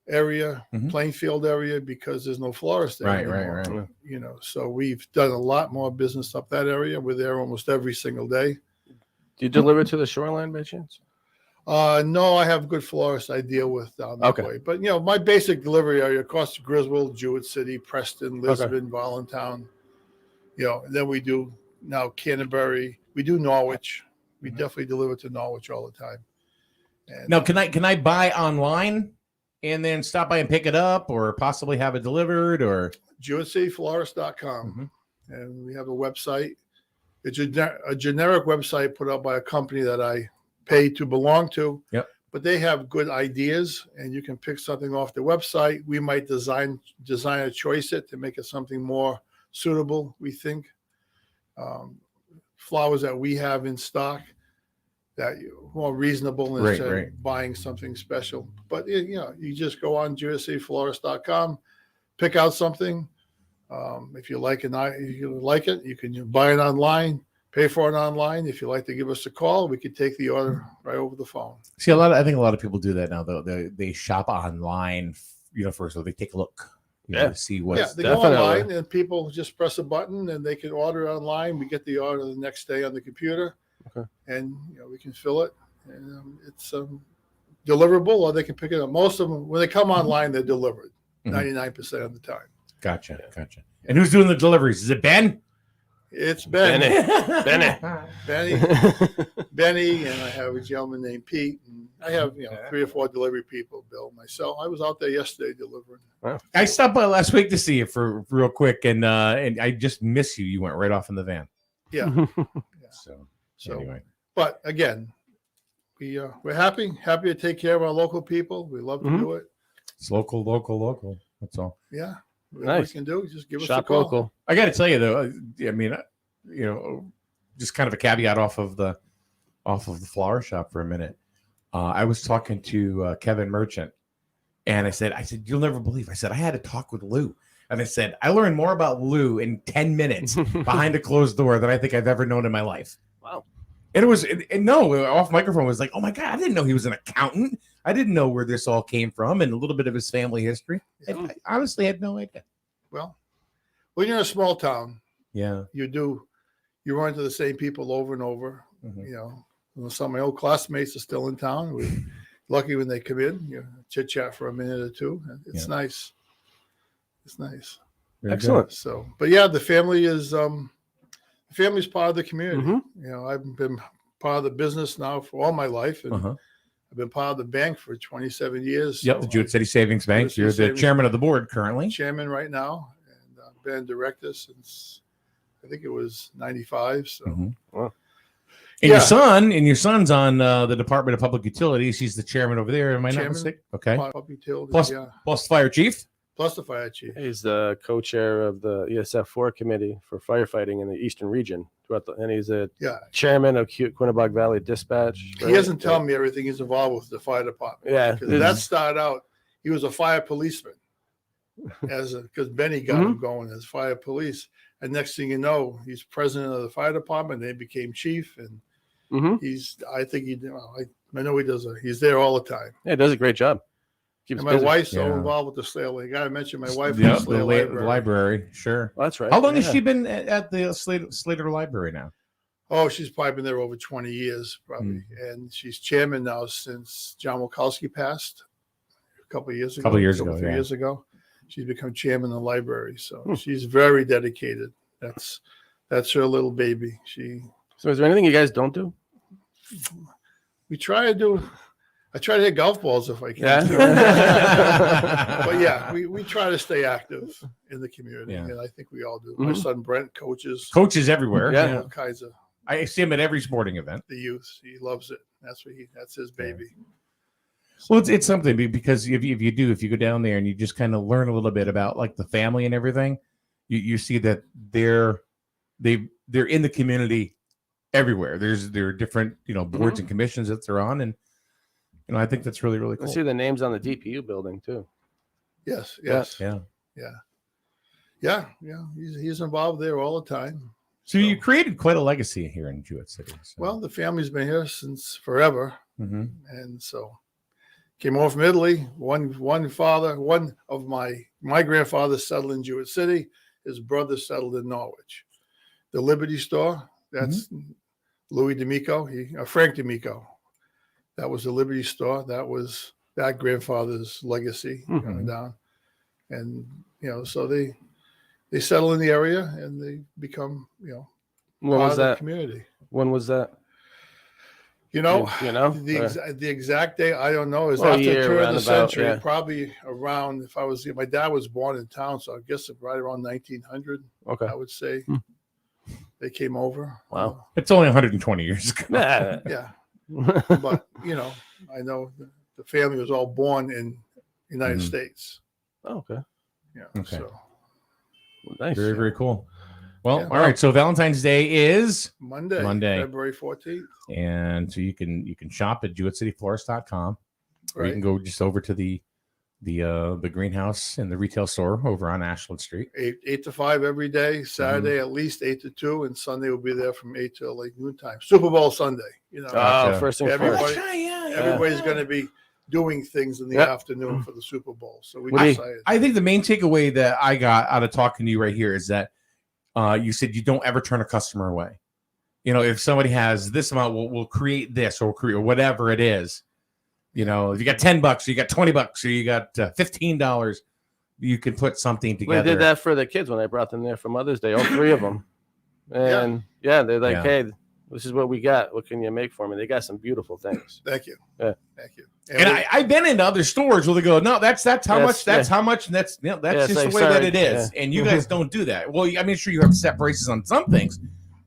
area, Plainfield area, because there's no florist there anymore. Right. So we've done a lot more business up that area. We're there almost every single day. Do you deliver to the shoreline by chance? No, I have good florists I deal with down that way. But, my basic delivery area across Griswold, Jewett City, Preston, Lisbon, Voluntown. And then we do now Canterbury. We do Norwich. We definitely deliver to Norwich all the time. And, now, can I buy online and then stop by and pick it up, or possibly have it delivered, or JewettCityFlorist.com. And we have a website. It's a generic website put up by a company that I pay to belong to. Yep. But they have good ideas, and you can pick something off the website. We might design a choice it to make it something more suitable, we think. Flowers that we have in stock that more reasonable instead of buying something special. But you just go on JewettCityFlorist.com, pick out something. If you like it, you can buy it online, pay for it online. If you'd like to give us a call, we could take the order right over the phone. See, I think a lot of people do that now, though. They shop online, first, so they take a look. to see what's. Yeah, they go online and people just press a button and they can order online. We get the order the next day on the computer, and we can fill it, and it's deliverable, or they can pick it up. Most of them, when they come online, they're delivered 99% of the time. Gotcha. And who's doing the deliveries? Is it Ben? It's Ben. Benny. Benny, and I have a gentleman named Pete, and I have 3 or 4 delivery people. Bill, myself. I was out there yesterday delivering. I stopped by last week to see you for real quick, and I just miss you. You went right off in the van. Yeah. So anyway, but again, we're happy to take care of our local people. We love to do it. It's local. That's all. Yeah. Nice. We can do just give Shop us a call. local. I got to tell you though, I mean, just kind of a caveat off of the flower shop for a minute. I was talking to Kevin Merchant, and I said, you'll never believe. I said I had a talk with Lou, and I said I learned more about Lou in 10 minutes behind a closed door than I think I've ever known in my life. Wow. And it was off microphone was like, oh my God, I didn't know he was an accountant. I didn't know where this all came from and a little bit of his family history. I honestly had no idea. Well, when you're in a small town, yeah, you run into the same people over and over. Some of my old classmates are still in town. We're lucky when they come in, chit chat for a minute or two. It's nice. It's nice. Very Excellent. good. So, but yeah, the family is family's part of the community. I've been part of the business now for all my life, and I've been part of the bank for 27 years. Yep, the Jewett City Savings Bank. You're the chairman of the board currently. Chairman right now, and I've been director since I think it was 95. So, Wow. And your son's on the Department of Public Utilities. He's the chairman over there. Am I not mistaken? Okay. Public Utilities, Plus fire chief. Plus the fire chief. He's the co-chair of the ESF4 committee for firefighting in the Eastern region. And he's a chairman of Quinnebog Valley Dispatch. He doesn't tell me everything he's involved with the fire department. Yeah. Because that started out, he was a fire policeman because Benny got him going as fire police. And next thing you know, he's president of the fire department. They became chief, and I know he does. He's there all the time. Yeah, he does a great job. And my wife's so involved with the Slater. You got to mention my wife. Yeah, the library. Sure. Well, that's right. How long has she been at the Slater Library now? Oh, she's probably been there over 20 years, probably. And she's chairman now since John Wilkowski passed a couple of years ago. 3 years ago. She's become chairman of the library. So she's very dedicated. That's her little baby. So is there anything you guys don't do? We try to do. I try to hit golf balls if I can. Yeah. But yeah, we try to stay active in the community, and I think we all do. My son Brent coaches everywhere. Yeah, all kinds of. I see him at every sporting event. The youth, he loves it. That's his baby. Well, it's something because if you go down there and you just kind of learn a little bit about like the family and everything, you see that they're in the community everywhere. There are different boards and commissions that they're on, and I think that's really, really cool. I see the names on the DPU building too. Yes. Yeah. He's involved there all the time. So you created quite a legacy here in Jewett City. So. Well, the family's been here since forever, and so came over from Italy. One of my grandfather settled in Jewett City. His brother settled in Norwich. The Liberty Store, that's Louis D'Amico, Frank D'Amico. That was the Liberty Store. That was that grandfather's legacy going down. And, so they settle in the area and they become, when part was of that? The community. When was that? The exact day, I don't know. Is after the turn of the century, probably around, my dad was born in town, so I guess right around 1900, I would say. They came over. Wow. It's only 120 years ago. Yeah. But, I know the family was all born in the United States. Oh, okay. Yeah. Okay. So. Nice. Very, very cool. Well, all right. So Valentine's Day is Monday, February 14th. And so you can shop at JewettCityFlorist.com, or you can go just over to the greenhouse and the retail store over on Ashland Street. 8 to 5 every day. Saturday at least 8 to 2, and Sunday will be there from 8 to like noontime. Super Bowl Sunday. First thing everybody's going to be doing things in the Yep. afternoon for the Super Bowl. So we What do you- decided. I think the main takeaway that I got out of talking to you right here is that you said you don't ever turn a customer away. You know, if somebody has this amount, we'll create this or we'll create or whatever it is. You know, if you got $10 or you got $20 or you got $15, you can put something We together. did that for the kids when I brought them there for Mother's Day, all three of them. And yeah, they're like, Yeah. hey, this is what we got. What can you make for me? They got some beautiful things. Thank you. Yeah. Thank you. And I've been into other stores where they go, no, that's how Yes, much, that's yeah. how much, and that's Yeah, just it's the like, way that sorry, it is. yeah. And you guys don't do that. Well, I mean, sure, you have set prices on some things,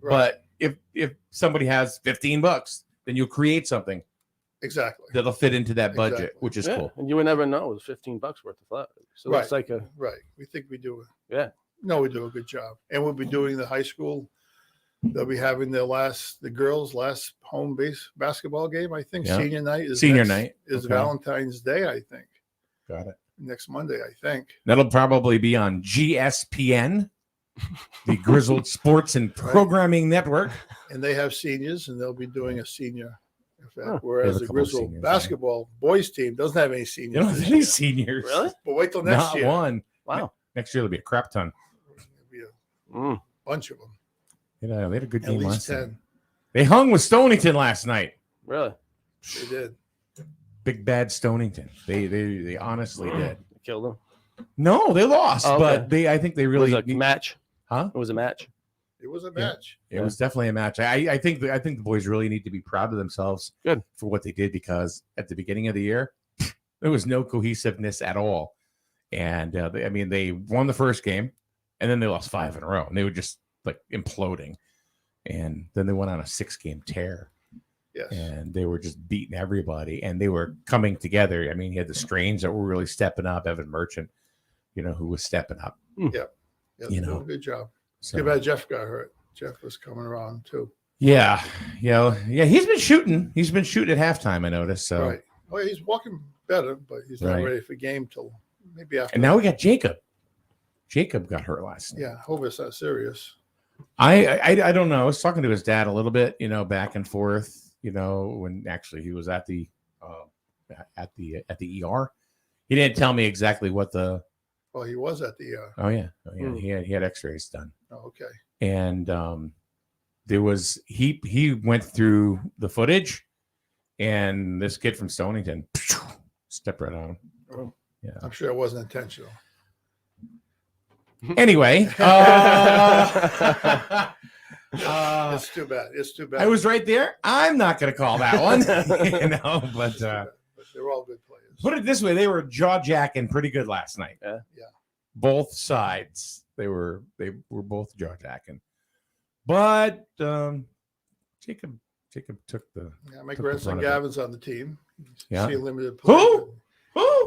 Right. but if somebody has $15, then you'll create something Exactly. that'll fit into that budget, Exactly. which is Yeah, cool. and you would never know it was $15 worth of flowers. So Right. it's like a Right. We think we do. yeah. No, we do a good job. And we'll be doing the high school. They'll be having the girls' last home base basketball game. I think Yeah. senior night is Senior night. is Okay. Valentine's Day. I think Got it. next Monday. I think. That'll probably be on GSPN, the Grizzled Sports and Programming Network. And they have seniors, and they'll be doing a senior event. Huh. They Whereas have a the couple of Grizzle seniors, basketball boys team doesn't have any You seniors. don't have this any year. seniors. Really? But wait till next Not year. one. Wow. Next year there'll be a crap ton. There'll be a Mm. bunch of them. You know, they had a good At game least last night. 10. They hung with Stonington last night. Really? They did. Big bad Stonington. They honestly did. Killed them. No, they lost, Oh, okay. but I think they It really was a match. Huh? It was a match. It was a match. It was definitely a match. I think the boys really need to be proud of themselves Good. for what they did, because at the beginning of the year there was no cohesiveness at all, and they won the first game, and then they lost 5 in a row, and they were just like imploding, and then they went on a 6-game tear, Yes. and they were just beating everybody, and they were coming together. I mean, you had the Strange that were really stepping up, Evan Merchant, who was stepping up. Yeah, You they know. did a good job. So, Too bad Jeff got hurt. Jeff was coming around too. yeah, he's been shooting. He's been shooting at halftime, I noticed. So, Right. Oh, yeah, he's walking better, but he's not Right. ready for game till maybe after. and now we got Jacob. Jacob got hurt last night. Yeah, hope it's not serious. I don't know. I was talking to his dad a little bit, back and forth, when actually he was at the ER. He didn't tell me exactly what the. Well, he was at the. Oh yeah. He had X-rays done, Oh, okay. and there was he went through the footage, and this kid from Stonington stepped right on him. Oh, Yeah. I'm sure it wasn't intentional. Anyway, It's too bad. It's too bad. I was right there. I'm not going to call that one, but. But they're all good players. Put it this way, they were jaw jacking pretty good last night. Yeah. Yeah. Both sides. They were both jaw jacking. But Jacob took the Yeah, my took the grandson brunt of it. Gavin's on the team. Yeah. See a limited play. Who?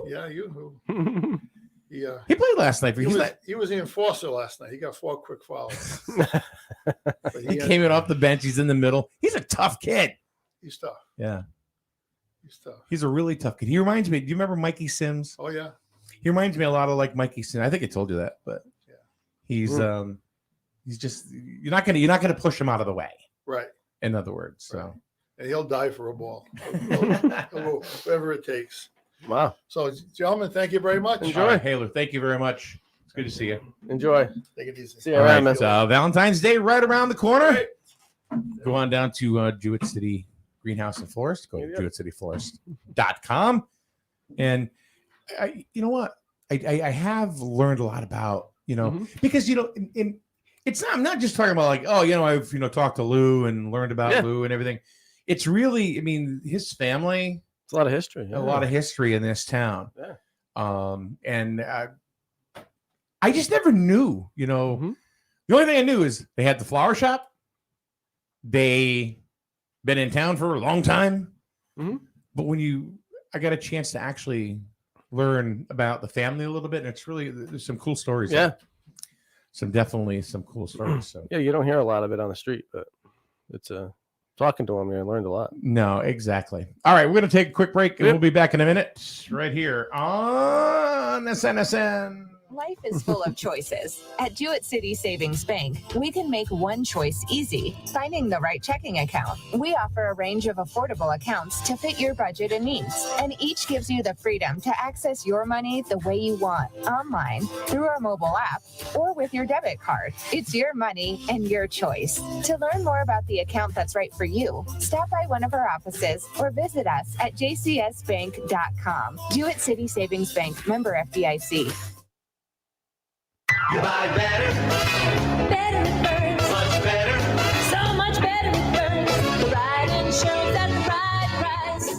Yeah, you. Yeah. He played last night. He was the enforcer last night. He got 4 quick fouls. But He came in off the bench. He's in the middle. He's a tough kid. He's tough. Yeah. He's tough. He's a really tough kid. He reminds me. Do you remember Mikey Sims? Oh yeah. He reminds me a lot of like Mikey Sims. I think I told you that, but Yeah. he's just you're not gonna push him out of the way. Right. In other words, so. Right. And he'll die for a ball. Whatever it takes. Wow. So, gentlemen, thank you very much. All right, Haler, thank you very much. It's good to see you. Enjoy. Take it easy. See you All around, right, man. so Valentine's Day right around the corner. Go on down to Jewett City Greenhouse and Florist. Go to JewettCityFlorist.com. And you know what? I have learned a lot about, because, it's not, I'm not just talking about like, I've, talked to Lou and learned about Lou and everything. It's really, his family. It's a lot of history. A lot of history in this town. Yeah. And I just never knew, the only thing I knew is they had the flower shop. They been in town for a long time. Mm-hmm. But when I got a chance to actually learn about the family a little bit, and it's really, there's some cool stories. Yeah. Definitely some cool stories. So yeah, you don't hear a lot of it on the street, but it's talking to him, I learned a lot. No, exactly. All right, we're going to take a quick break, and we'll be back in a minute right here on SNSN. Life is full of choices. At Jewett City Savings Bank, we can make one choice easy, finding the right checking account. We offer a range of affordable accounts to fit your budget and needs, and each gives you the freedom to access your money the way you want, online, through our mobile app, or with your debit card. It's your money and your choice. To learn more about the account that's right for you, stop by one of our offices or visit us at jcsbank.com. Jewett City Savings Bank, member FDIC. You buy better. Better it burns. Much better. So much better it burns. The right insurance at the right price.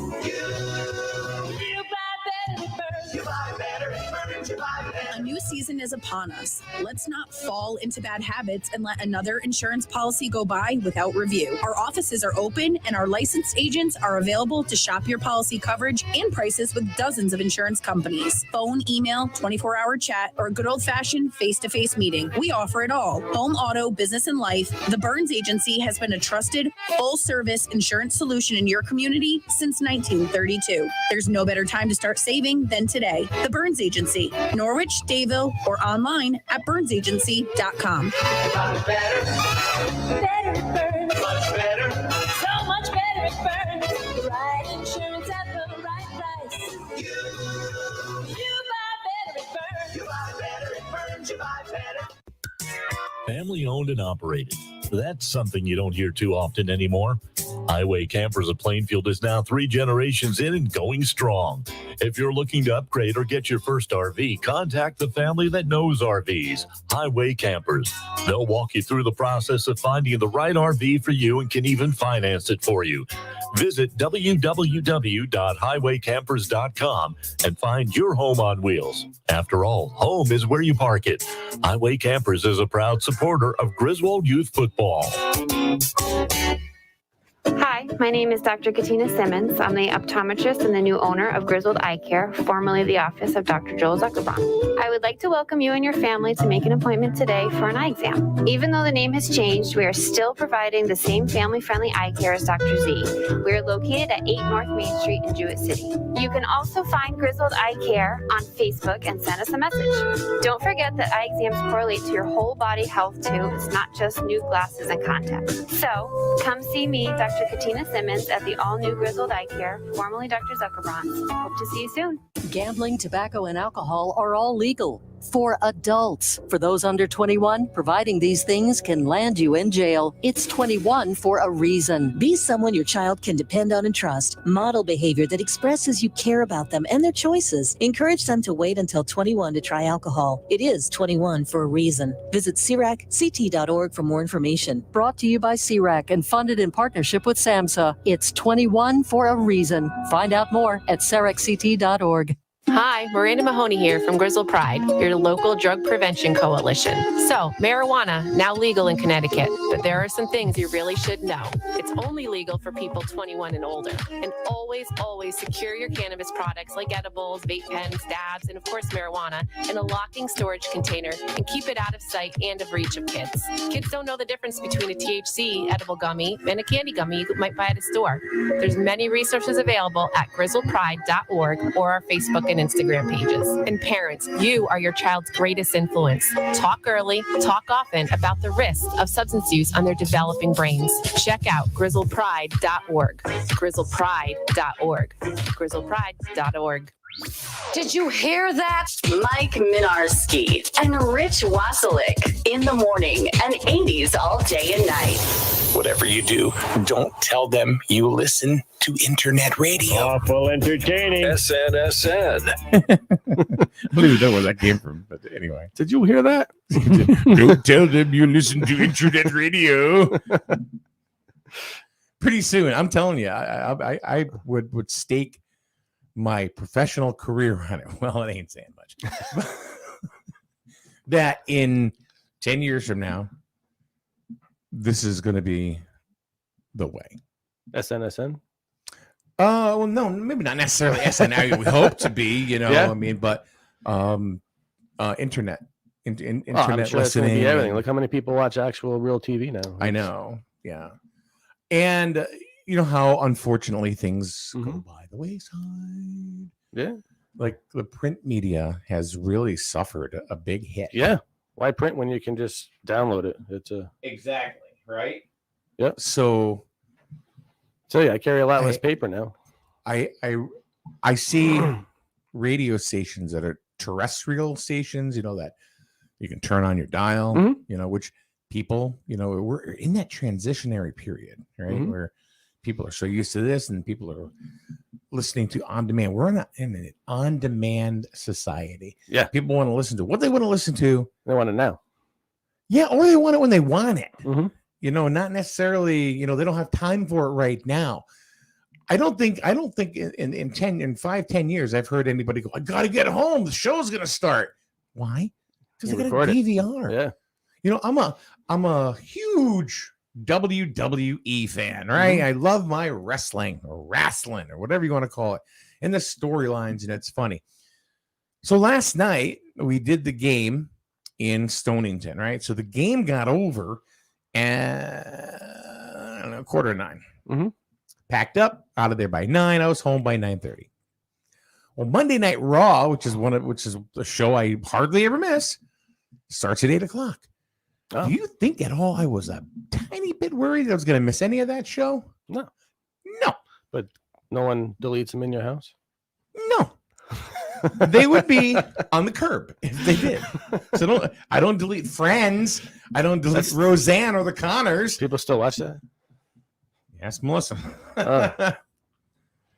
You buy better it burns. You buy better it burns. You buy better. A new season is upon us. Let's not fall into bad habits and let another insurance policy go by without review. Our offices are open and our licensed agents are available to shop your policy coverage and prices with dozens of insurance companies. Phone, email, 24-hour chat, or a good old-fashioned face-to-face meeting. We offer it all. Home, auto, business, and life. The Burns Agency has been a trusted, full-service insurance solution in your community since 1932. There's no better time to start saving than today. The Burns Agency, Norwich, Dayville, or online at burnsagency.com. Better. Better it burns. Much better. So much better it burns. The right insurance at the right price. You buy better it burns. You buy better it burns. You buy better. Family owned and operated. That's something you don't hear too often anymore. Highway Campers of Plainfield is now 3 generations in and going strong. If you're looking to upgrade or get your first RV, contact the family that knows RVs, Highway Campers. They'll walk you through the process of finding the right RV for you and can even finance it for you. Visit www.highwaycampers.com and find your home on wheels. After all, home is where you park it. Highway Campers is a proud supporter of Griswold Youth Football. Hi, my name is Dr. Katina Simmons. I'm the optometrist and the new owner of Griswold Eye Care, formerly the office of Dr. Joel Zuckerbrand. I would like to welcome you and your family to make an appointment today for an eye exam. Even though the name has changed, we are still providing the same family-friendly eye care as Dr. Z. We are located at 8 North Main Street in Jewett City. You can also find Griswold Eye Care on Facebook and send us a message. Don't forget that eye exams correlate to your whole body health too. It's not just new glasses and contacts. So come see me, Dr. Katina Simmons, at the all-new Griswold Eye Care, formerly Dr. Zuckerbrand. Hope to see you soon. Gambling, tobacco, and alcohol are all legal for adults. For those under 21, providing these things can land you in jail. It's 21 for a reason. Be someone your child can depend on and trust. Model behavior that expresses you care about them and their choices. Encourage them to wait until 21 to try alcohol. It is 21 for a reason. Visit CIRACCT.org for more information. Brought to you by CIRAC and funded in partnership with SAMHSA. It's 21 for a reason. Find out more at CIRACCT.org. Hi, Miranda Mahoney here from Griswold Pride, your local drug prevention coalition. So, marijuana, now legal in Connecticut, but there are some things you really should know. It's only legal for people 21 and older. And always, always secure your cannabis products like edibles, vape pens, dabs, and of course marijuana in a locking storage container and keep it out of sight and of reach of kids. Kids don't know the difference between a THC edible gummy and a candy gummy you might buy at a store. There's many resources available at grizzledpride.org or our Facebook and Instagram pages. And parents, you are your child's greatest influence. Talk early, talk often about the risks of substance use on their developing brains. Check out grizzledpride.org. grizzledpride.org. grizzledpride.org. Did you hear that? Mike Minarski and Rich Wasilick in the morning and 80s all day and night. Whatever you do, don't tell them you listen to internet radio. Awful entertaining. SNSN. I don't even know where that came from, but anyway. Did you hear that? Don't tell them you listen to internet radio. Pretty soon, I'm telling you, I would stake my professional career on it. Well, it ain't saying much. That in 10 years from now, this is going to be the way. SNSN? Well, no, maybe not necessarily SNL. We hope to be, Yeah. I mean, but internet, internet I'm sure it's gonna listening. be everything. Look how many people watch actual real TV now. I know, yeah. And you know how unfortunately things go by the wayside. Yeah. like the print media has really suffered a big hit. Yeah. Why print when you can just download it? It's a exactly right. Yep. So yeah, I carry a lot less paper now. I see radio stations that are terrestrial stations, that you can turn on your dial, which people, we're in that transitionary period, right? Where people are so used to this and people are listening to on demand. We're in an on demand society. Yeah. People want to listen to what they want to listen to. They want it now. Yeah. Or they want it when they want it, not necessarily, they don't have time for it right now. I don't think in 10 years, I've heard anybody go, I got to get home. The show's going to start. Why? Because I got a DVR. Yeah. I'm a huge WWE fan, right? I love my wrestling or whatever you want to call it, and the storylines, and it's funny. So last night we did the game in Stonington, right? So the game got over at 9:45. Packed up, out of there by 9. I was home by 9:30. Well, Monday Night Raw, which is a show I hardly ever miss, starts at 8:00. Oh. Do you think at all I was a tiny bit worried I was going to miss any of that show? No. No. But no one deletes them in your house? No. They would be on the curb if they did. So I don't delete Friends. I don't delete Roseanne or the Connors. People still watch that? Yes, Melissa.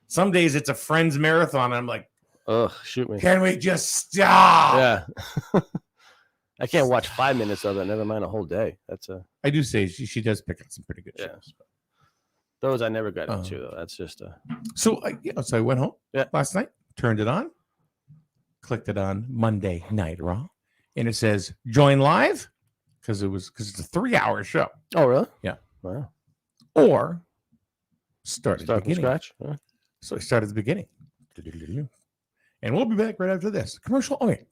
Some days it's a Friends marathon. I'm like, ugh, shoot me. Can we just stop? Yeah. I can't watch 5 minutes of it, never mind a whole day. I do say she does pick up some pretty good shows. Those I never got into, though. That's just So I went home last night, turned it on, clicked it on Monday Night Raw, and it says join live because it's a 3-hour show. Oh, really? Yeah. Wow. Or start at the from beginning. scratch. Yeah. So I start at the beginning. And we'll be back right after this. Commercial. Oh, wait.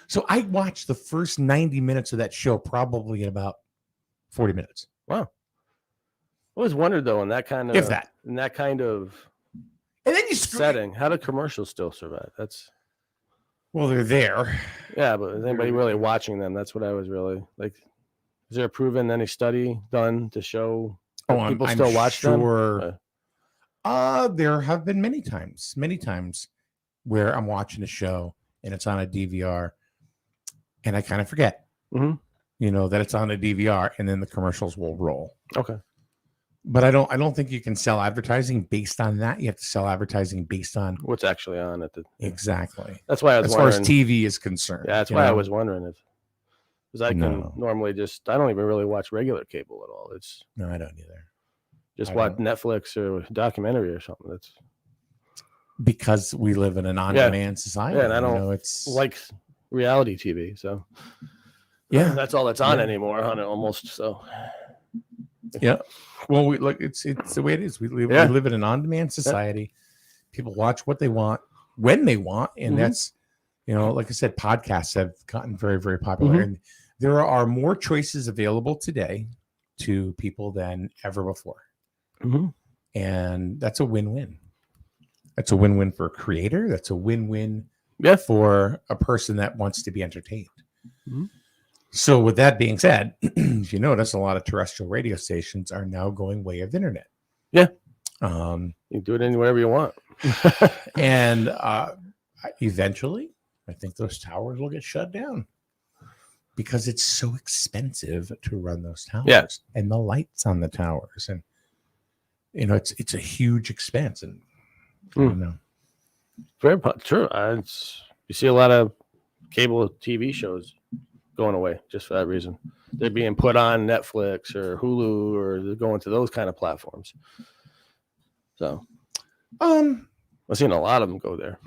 So I watched the first 90 minutes of that show probably in about 40 minutes. Wow. I always wondered, though, in that kind of and then you setting, how do commercials still survive? Well, they're there. Yeah, but is anybody really watching them? That's what I was really like. Is there any study done to show people still watch them? There have been many times where I'm watching a show and it's on a DVR and I kind of forget, that it's on a DVR, and then the commercials will roll. Okay. But I don't think you can sell advertising based on that. You have to sell advertising based on what's actually on at the. Exactly. That's why I was as wondering. Far as TV is concerned. Yeah, that's why I was wondering because I can normally I don't even really watch regular cable at all. No, I don't either. Just watch Netflix or a documentary or something. That's because we live in an on-demand society. Yeah, and I don't like reality TV. So that's all that's on anymore on it almost. So yeah. Well, it's the way it is. We live in an on-demand society. People watch what they want when they want, and that's like I said, podcasts have gotten very, very popular, and there are more choices available today to people than ever before. And that's a win-win. That's a win-win for a creator. That's a win-win for a person that wants to be entertained. So with that being said, if you notice, a lot of terrestrial radio stations are now going way of internet. Yeah. You can do it anywhere you want. And eventually, I think those towers will get shut down because it's so expensive to run those towers and the lights on the towers. And, it's a huge expense. And I don't know. Very true. You see a lot of cable TV shows going away just for that reason. They're being put on Netflix or Hulu, or they're going to those kind of platforms. So, I've seen a lot of them go there.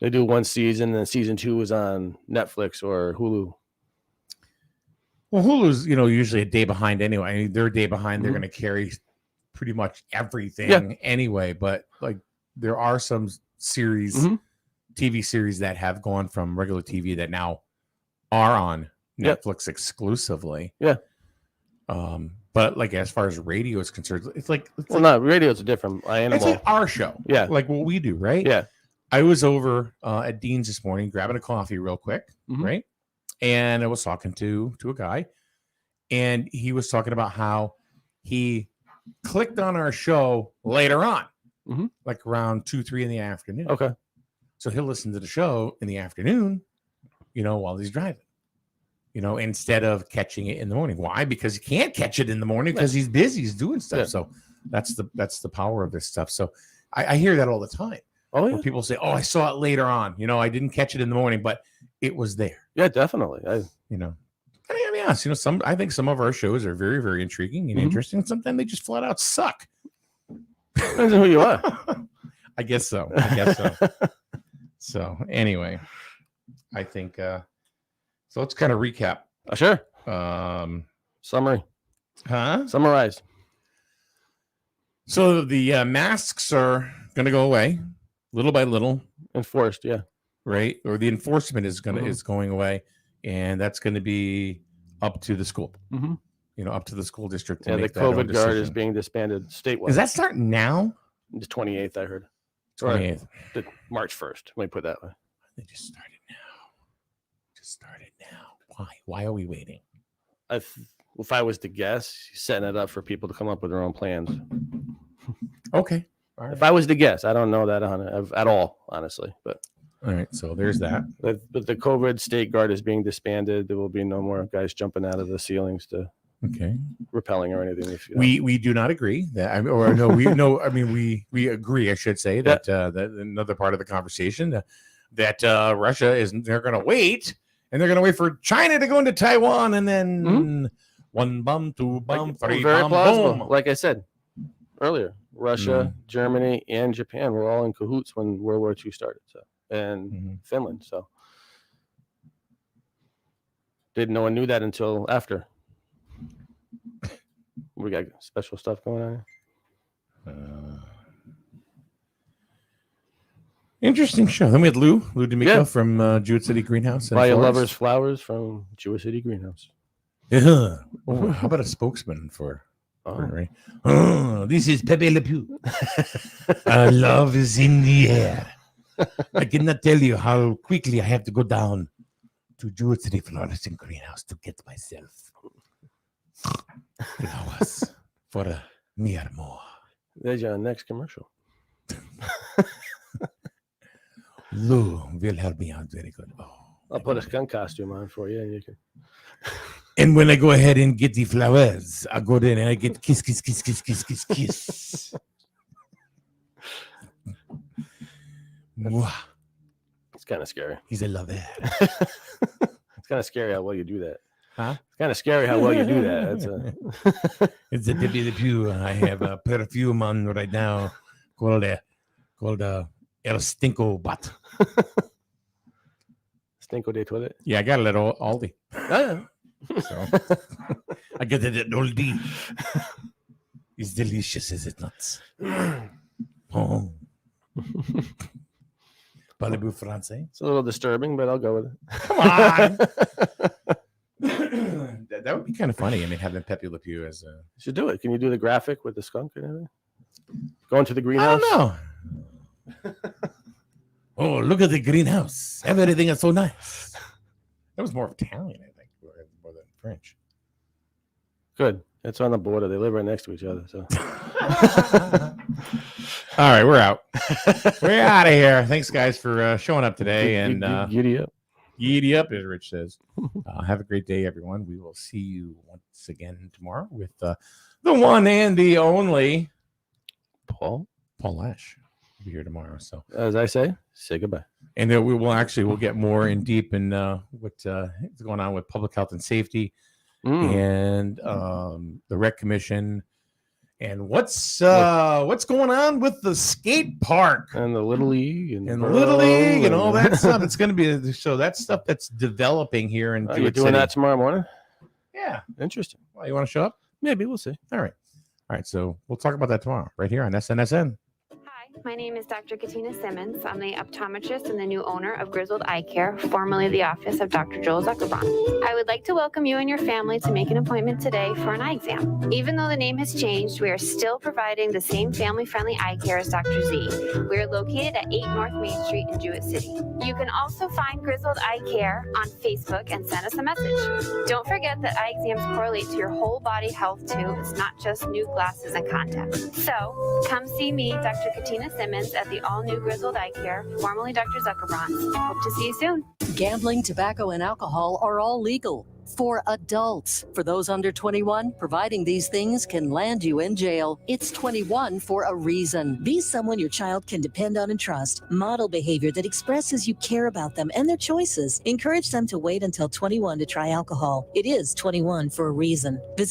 They do one season, and then season 2 is on Netflix or Hulu. Well, Hulu's usually a day behind anyway. I mean, they're a day behind. They're going to carry pretty much everything anyway. But there are some series, TV series that have gone from regular TV that now are on Netflix exclusively. Yeah. But as far as radio is concerned, it's radio's a different animal. It's like our show. Yeah. Like what we do, right? Yeah. I was over at Dean's this morning grabbing a coffee real quick, right? And I was talking to a guy, and he was talking about how he clicked on our show later on, like around 2-3 in the afternoon. Okay. So he'll listen to the show in the afternoon, while he's driving, instead of catching it in the morning. Why? Because he can't catch it in the morning because he's busy, he's doing stuff. Yeah. So that's the power of this stuff. So I hear that all the time. Oh, Where people say, "Oh, I saw it later on. I didn't catch it in the morning, but it was there." Yeah, definitely. I mean, honest, I think some of our shows are very, very intriguing and interesting. Sometimes they just flat out suck. Depends on who you are. I guess so. So anyway, I think so. Let's kind of recap. Sure. Summary. Summarize. So the masks are going to go away little by little. Enforced, yeah. Right? Or the enforcement is going away, and that's going to be up to the school. Up to the school district. To Yeah, the make their own COVID guard is decision. being disbanded statewide. Is that starting now? The 28th, I heard. 28th. March 1st. Let me put it that way. They just started now. Why are we waiting? If I was to guess, he's setting it up for people to come up with their own plans. Okay. All right. If I was to guess, I don't know that at all, honestly. But all right, so there's that. But the COVID state guard is being disbanded. There will be no more guys jumping out of the ceilings to rappelling or anything. We do not agree that, we agree. I should say that that another part of the conversation that Russia they're going to wait. And they're going to wait for China to go into Taiwan, and then 1 bomb, 2 bomb, 3 very bomb, plausible. boom. Like I said earlier, Russia, Germany, and Japan were all in cahoots when World War II started. So, and Finland. So, no one knew that until after. We got special stuff going on here. Interesting show. Then we had Lou D'Amico from Jewett City Greenhouse. Buy your lovers flowers from Jewett City Greenhouse. Yeah. Oh, how about a spokesman for? Right? Oh, this is Pepe Le Pew. Love is in the air. I cannot tell you how quickly I have to go down to Jewett City Florence and Greenhouse to get myself flowers for mi amor. There's your next commercial. Lou will help me out very good. Oh, I'll put a skunk costume on for you, and you can. And when I go ahead and get the flowers, I go there and I get kiss. Mwah. It's kind of scary. He's a lover. It's kind of scary how well you do that. Huh? It's kind of scary how well you do that. It's a Pepe Le Pew. I have a perfume on right now called El Stinko Bot. Stinko de toilet. Yeah, I got it at Aldi. Oh, yeah. So I get it at Aldi. It's delicious, is it not? Oh. Parlez-vous français? It's a little disturbing, but I'll go with it. Come on. That would be kind of funny. I mean, having Pepe Le Pew as a... You should do it. Can you do the graphic with the skunk and everything? Going to the greenhouse? I don't know. Oh, look at the greenhouse. Everything is so nice. That was more Italian, I think, more than French. Good. It's on the border. They live right next to each other. So. All right, we're out. We're out of here. Thanks, guys, for showing up today. And giddy up. Giddy up, as Rich says. Have a great day, everyone. We will see you once again tomorrow with the one and the only Paul Ash. Will be here tomorrow. So, as I say goodbye. And then we'll get more in deep in what's going on with public health and safety and the rec commission. And what's going on with the skate park and the Little League and the Little League and all that stuff? It's going to be so that stuff that's developing here in. You're doing that tomorrow morning? Yeah, interesting. Well, you want to show up? Maybe we'll see. All right. So we'll talk about that tomorrow, right here on SNSN. Hi, My name is Dr. Katina Simmons. I'm the optometrist and the new owner of Grizzled Eye Care, formerly the office of Dr. Joel Zuckerbrand. I would like to welcome you and your family to make an appointment today for an eye exam. Even though the name has changed, we are still providing the same family-friendly eye care as Dr. Z. We are located at 8 North Main Street in Jewett City. You can also find Grizzled Eye Care on Facebook and send us a message. Don't forget that eye exams correlate to your whole body health too. It's not just new glasses and contacts. So come see me, Dr. Katina Simmons, at the all-new Grizzled Eye Care, formerly Dr. Zuckerbrand. Hope to see you soon. Gambling, tobacco, and alcohol are all legal for adults. For those under 21, providing these things can land you in jail. It's 21 for a reason. Be someone your child can depend on and trust. Model behavior that expresses you care about them and their choices. Encourage them to wait until 21 to try alcohol. It is 21 for a reason. Visit